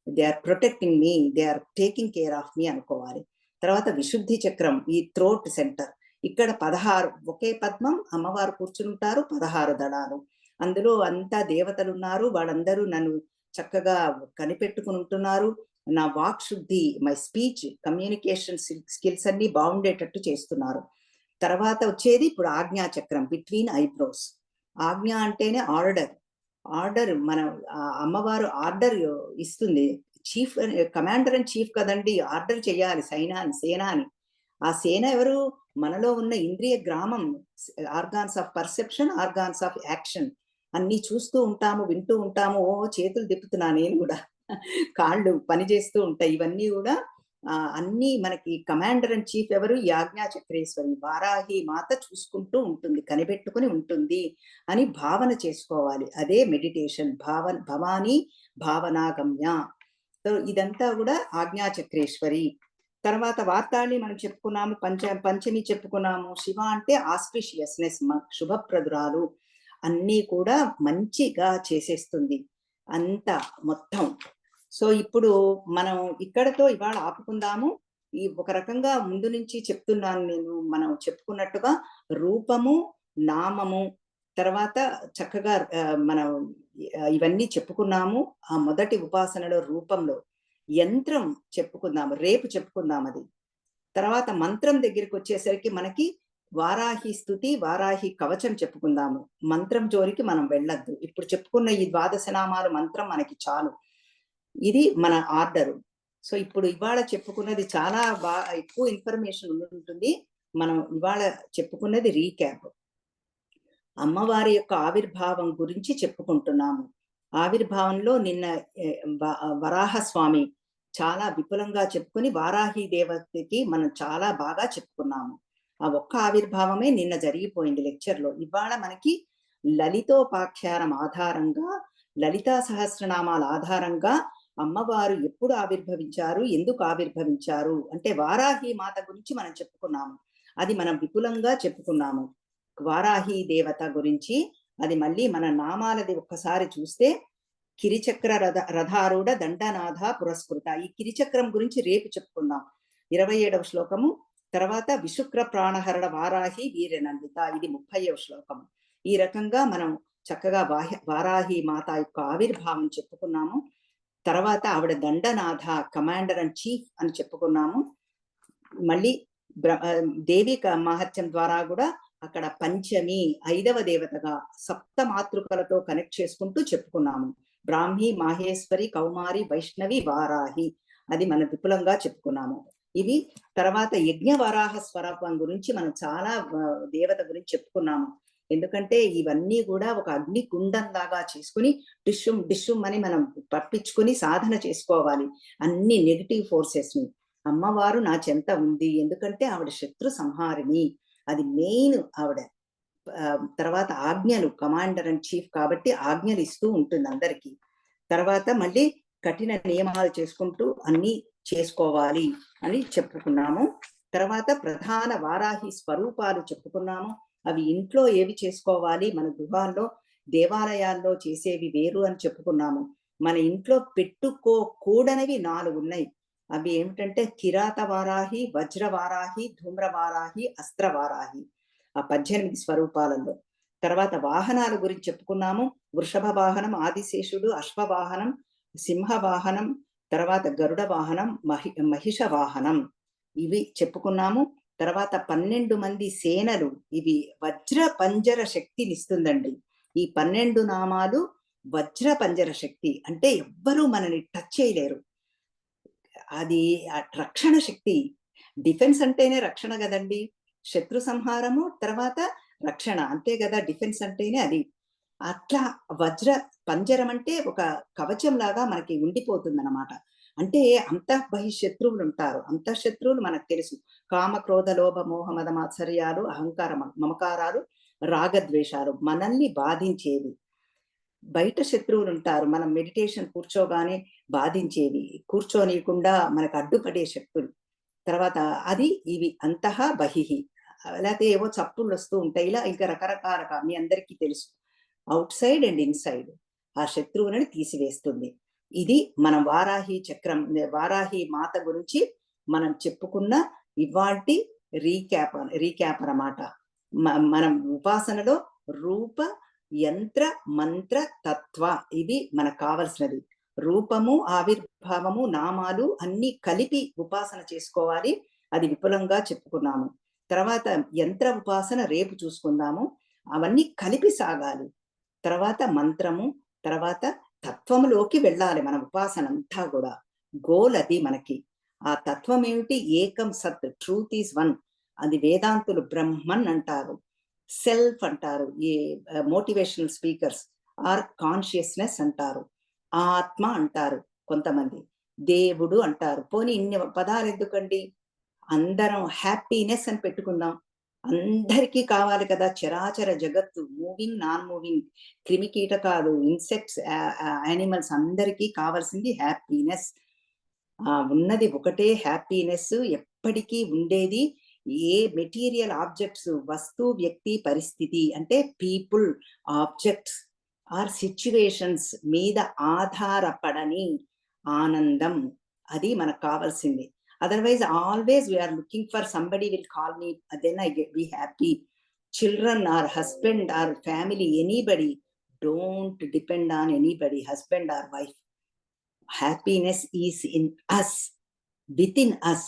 They are protecting me, they are taking care of me అనుకోవాలి. తర్వాత విశుద్ధి చక్రం, ఈ థ్రోట్ సెంటర్. ఇక్కడ 16 ఒకే పద్మం, అమ్మవారు కూర్చుంటారు, 16 దళాలు. అందులో అంతా దేవతలు ఉన్నారు. వాళ్ళందరూ నన్ను చక్కగా కనిపెట్టుకుని ఉంటున్నారు. నా వాక్ శుద్ధి, మై స్పీచ్, కమ్యూనికేషన్ స్కిల్స్ అన్ని బాగుండేటట్టు చేస్తున్నారు. తర్వాత వచ్చేది ఇప్పుడు ఆజ్ఞా చక్రం, బిట్వీన్ ఐబ్రోస్. ఆజ్ఞ అంటేనే ఆర్డర్. ఆర్డర్ మన అమ్మవారు ఆర్డర్ ఇస్తుంది. చీఫ్ కమాండర్ అండ్ చీఫ్ కదండి, ఆర్డర్ చేయాలి సేనాని. ఆ సేన ఎవరు? మనలో ఉన్న ఇంద్రియ గ్రామం, organs of perception, organs of action. అన్ని చూస్తూ ఉంటాము, వింటూ ఉంటాము. ఓ చేతులు తిప్పుతున్నా నేను కూడా, కాళ్ళు పని చేస్తూ ఉంటాయి. ఇవన్నీ కూడా అన్ని మనకి కమాండర్ అండ్ చీఫ్ ఎవరు? ఈ ఆజ్ఞా చక్రేశ్వరి వారాహి మాత చూసుకుంటూ ఉంటుంది, కనిపెట్టుకుని ఉంటుంది అని భావన చేసుకోవాలి. అదే మెడిటేషన్. భవాని భావనాగమ్య. సో ఇదంతా కూడా ఆజ్ఞా చక్రేశ్వరి. తర్వాత వార్తాళి మనం చెప్పుకున్నాము, పంచమి చెప్పుకున్నాము. శివ అంటే ఆస్పిషియస్నెస్, శుభప్రదురాలు, అన్నీ కూడా మంచిగా చేసేస్తుంది అంత మొత్తం. సో ఇప్పుడు మనం ఇక్కడతో ఇవాళ ఆపుకుందాము. ఈ ఒక రకంగా ముందు నుంచి చెప్తున్నాను నేను, మనం చెప్పుకున్నట్టుగా రూపము, నామము, తర్వాత చక్కగా మనం ఇవన్నీ చెప్పుకున్నాము. ఆ మొదటి ఉపాసనలో రూపంలో యంత్రం చెప్పుకుందాము, రేపు చెప్పుకుందాం అది. తర్వాత మంత్రం దగ్గరికి వచ్చేసరికి మనకి వారాహి స్తుతి, వారాహి కవచం చెప్పుకుందాము. మంత్రం జోలికి మనం వెళ్ళొద్దు. ఇప్పుడు చెప్పుకున్న ఈ 12 నామాలు మంత్రం మనకి చాలు. ఇది మన ఆర్డరు. సో ఇప్పుడు ఇవాళ చెప్పుకున్నది చాలా ఎక్కువ ఇన్ఫర్మేషన్ ఉంటుంది. మనం ఇవాళ చెప్పుకున్నది రీక్యాప్. అమ్మవారి యొక్క ఆవిర్భావం గురించి చెప్పుకుంటున్నాము. ఆవిర్భావంలో నిన్న వరాహస్వామి చాలా విపులంగా చెప్పుకుని వారాహి దేవతకి మనం చాలా బాగా చెప్పుకున్నాము. ఆ ఒక్క ఆవిర్భావమే నిన్న జరిగిపోయింది లెక్చర్లో. ఇవాళ మనకి లలితోపాఖ్యానం ఆధారంగా, లలితా సహస్రనామాల ఆధారంగా అమ్మవారు ఎప్పుడు ఆవిర్భవించారు, ఎందుకు ఆవిర్భవించారు అంటే వారాహి మాత గురించి మనం చెప్పుకున్నాము. అది మనం విపులంగా చెప్పుకున్నాము. వారాహి దేవత గురించి అది మళ్ళీ మన నామాలది ఒక్కసారి చూస్తే కిరిచక్ర రథారూఢ దండనాథ పురస్కృత. ఈ కిరిచక్రం గురించి రేపు చెప్పుకుందాం. 27వ శ్లోకము. తర్వాత విశుక్ర ప్రాణహరణ వారాహి వీరనందిత, ఇది 30వ శ్లోకము. ఈ రకంగా మనం చక్కగా వారాహి మాత యొక్క ఆవిర్భావం చెప్పుకున్నాము. తర్వాత ఆవిడ దండనాథ, కమాండర్ అండ్ చీఫ్ అని చెప్పుకున్నాము. మళ్ళీ దేవి మహత్యం ద్వారా కూడా అక్కడ పంచమి 5వ దేవతగా సప్త మాతృకలతో కనెక్ట్ చేసుకుంటూ చెప్పుకున్నాము. బ్రాహ్మి, మాహేశ్వరి, కౌమారి, వైష్ణవి, వారాహి, అది మనం విపులంగా చెప్పుకున్నాము. ఇవి తర్వాత యజ్ఞ వరాహ స్వరూపం గురించి మనం చాలా దేవత గురించి చెప్పుకున్నాము. ఎందుకంటే ఇవన్నీ కూడా ఒక అగ్ని కుండం లాగా చేసుకుని డిష్యుమ్ అని మనం పప్పించుకుని సాధన చేసుకోవాలి అన్ని నెగిటివ్ ఫోర్సెస్ ని. అమ్మవారు నా చెంత ఉంది, ఎందుకంటే ఆవిడ శత్రు సంహారిణి, అది మెయిన్ ఆవిడ. తర్వాత ఆజ్ఞలు, కమాండర్ అండ్ చీఫ్ కాబట్టి ఆజ్ఞలు ఇస్తూ ఉంటుంది అందరికీ. తర్వాత మళ్ళీ కఠిన నియమాలు చేసుకుంటూ అన్ని చేసుకోవాలి అని చెప్పుకున్నాము. తర్వాత ప్రధాన వారాహి స్వరూపాలు చెప్పుకున్నాము. అవి ఇంట్లో ఏవి చేసుకోవాలి, మన గృహాల్లో, దేవాలయాల్లో చేసేవి వేరు అని చెప్పుకున్నాము. మన ఇంట్లో పెట్టుకోకూడనివి 4 ఉన్నాయి. అవి ఏమిటంటే కిరాత వారాహి, వజ్ర వారాహి, ధూమ్ర వారాహి, అస్త్ర వారాహి, ఆ 18 స్వరూపాలలో. తర్వాత వాహనాల గురించి చెప్పుకున్నాము. వృషభ వాహనం, ఆదిశేషుడు, అశ్వవాహనం, సింహ వాహనం, తర్వాత గరుడ వాహనం, మహిష వాహనం, ఇవి చెప్పుకున్నాము. తర్వాత 12 మంది సేనలు, ఇవి వజ్ర పంజర శక్తినిస్తుందండి. ఈ 12 నామాలు వజ్ర పంజర శక్తి, అంటే ఎవ్వరూ మనని టచ్ చేయలేరు. అది రక్షణ శక్తి. డిఫెన్స్ అంటేనే రక్షణ కదండి, శత్రు సంహారము తర్వాత రక్షణ, అంతే కదా డిఫెన్స్ అంటేనే అది. అట్లా వజ్ర పంజరం అంటే ఒక కవచం లాగా మనకి ఉండిపోతుంది అన్నమాట. అంటే బహిశత్రువులు ఉంటారు. అంతఃశత్రువులు మనకు తెలుసు, కామ, క్రోధ, లోభ, మోహ, మద, మాత్సర్యాలు, అహంకార, మమకారాలు, రాగద్వేషాలు మనల్ని బాధించేవి. బయట శత్రువులు ఉంటారు, మనం మెడిటేషన్ కూర్చోగానే బాధించేవి, కూర్చోనీయకుండా మనకు అడ్డుపడే శక్తులు. తర్వాత అది ఇవి అంతః బహిహి, లేకపోతే ఏవో చప్పుళ్ళు వస్తూ ఉంటాయి. ఇలా ఇంకా రకరకాలుగా మీ అందరికీ తెలుసు, అవుట్ సైడ్ అండ్ ఇన్సైడ్ ఆ శత్రువులను తీసివేస్తుంది. ఇది మనం వారాహి చక్రం, వారాహి మాత గురించి మనం చెప్పుకున్న ఇవాల్టి రీక్యాప్ అన్నమాట. మనం ఉపాసనలో రూప, యంత్ర, మంత్ర, తత్వ, ఇది మనకు కావలసినది. రూపము, ఆవిర్భావము, నామాలు అన్నీ కలిపి ఉపాసన చేసుకోవాలి. అది విపులంగా చెప్పుకున్నాము. తర్వాత యంత్ర ఉపాసన రేపు చూసుకుందాము. అవన్నీ కలిపి సాగాలి. తర్వాత మంత్రము, తర్వాత తత్వములోకి వెళ్ళాలి మన ఉపాసన అంతా కూడా. గోల్ అది మనకి. ఆ తత్వం ఏమిటి? ఏకం సత్, ట్రూత్ ఈజ్ వన్. అది వేదాంతులు బ్రహ్మన్ అంటారు, సెల్ఫ్ అంటారు, ఈ మోటివేషనల్ స్పీకర్స్ ఆర్ కాన్షియస్నెస్ అంటారు, ఆత్మ అంటారు కొంతమంది, దేవుడు అంటారు. పోనీ ఇన్ని పదాలు ఎందుకండి? అందరం హ్యాపీనెస్ అని పెట్టుకుందాం. అందరికీ కావాలి కదా చరాచర జగత్తు, మూవింగ్, నాన్ మూవింగ్, క్రిమి కీటకాలు, ఇన్సెక్ట్స్, యానిమల్స్ అందరికీ కావాల్సింది హ్యాపీనెస్. ఉన్నది ఒకటే హ్యాపీనెస్, ఎప్పటికీ ఉండేది. ఏ మెటీరియల్ ఆబ్జెక్ట్స్, వస్తు, వ్యక్తి, పరిస్థితి అంటే పీపుల్, ఆబ్జెక్ట్స్ ఆర్ సిచ్యువేషన్స్ మీద ఆధారపడని ఆనందం, అది మనకు కావాల్సింది. Otherwise always we are looking for somebody will call me, then I get be happy. Children or husband or family, anybody, don't depend on anybody, husband or wife. Happiness is in us, within us.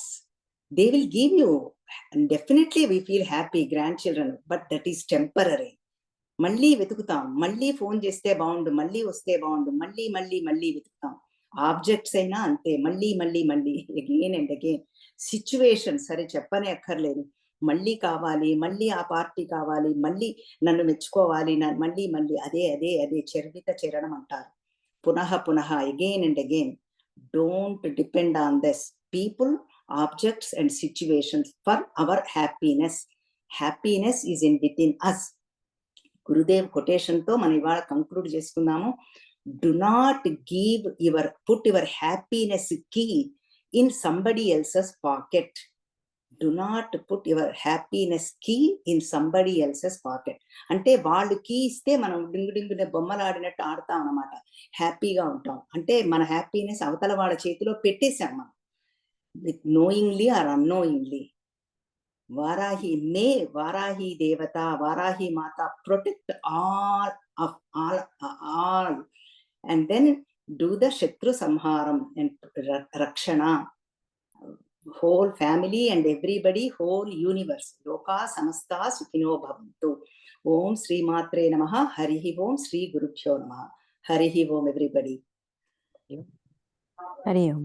They will give you, and definitely we feel happy, grandchildren, but that is temporary. మళ్ళీ వెతుకుతాం, మళ్ళీ phone చేస్తే బాగుండు, మళ్ళీ వస్తే బాగుండు, మళ్ళీ మళ్ళీ మళ్ళీ వెతుకుతాం. ఆబ్జెక్ట్స్ అయినా అంతే, మళ్ళీ మళ్ళీ మళ్ళీ, అగైన్ అండ్ అగైన్. సిచ్యువేషన్ సరే చెప్పనే అక్కర్లేదు, మళ్ళీ కావాలి, మళ్ళీ ఆ పార్టీ కావాలి, మళ్ళీ నన్ను మెచ్చుకోవాలి, మళ్ళీ మళ్ళీ అదే అదే అదే చరిత చరణం అంటారు. పునః పునః, again and again. Don't depend on this people, objects and situations for our happiness. Happiness is in with in us. Gurudev quotation తో మనం ఇవాళ కంక్లూడ్ చేసుకుందాము. Do not give put your happiness key in somebody else's pocket. Do not put your happiness key in somebody else's pocket. అంటే వాళ్ళు key ఇస్తే మనం డింగు డింగునే బొమ్మలు ఆడినట్టు ఆడతాం అన్నమాట, హ్యాపీగా ఉంటాం. అంటే మన హ్యాపీనెస్ అవతల వాళ్ళ చేతిలో పెట్టేశాం మనం, with knowingly are annoyingly. Varahi దేవత, వారాహి మాత protect all and then do the shatru samharam and rakshana, whole family and everybody, whole universe. Loka samasta sukhino bhavantu. Om Sri Matre Namaha. Harihi Om. Sri Gurubhyo Namaha. Harihi Om everybody.
Hari Om.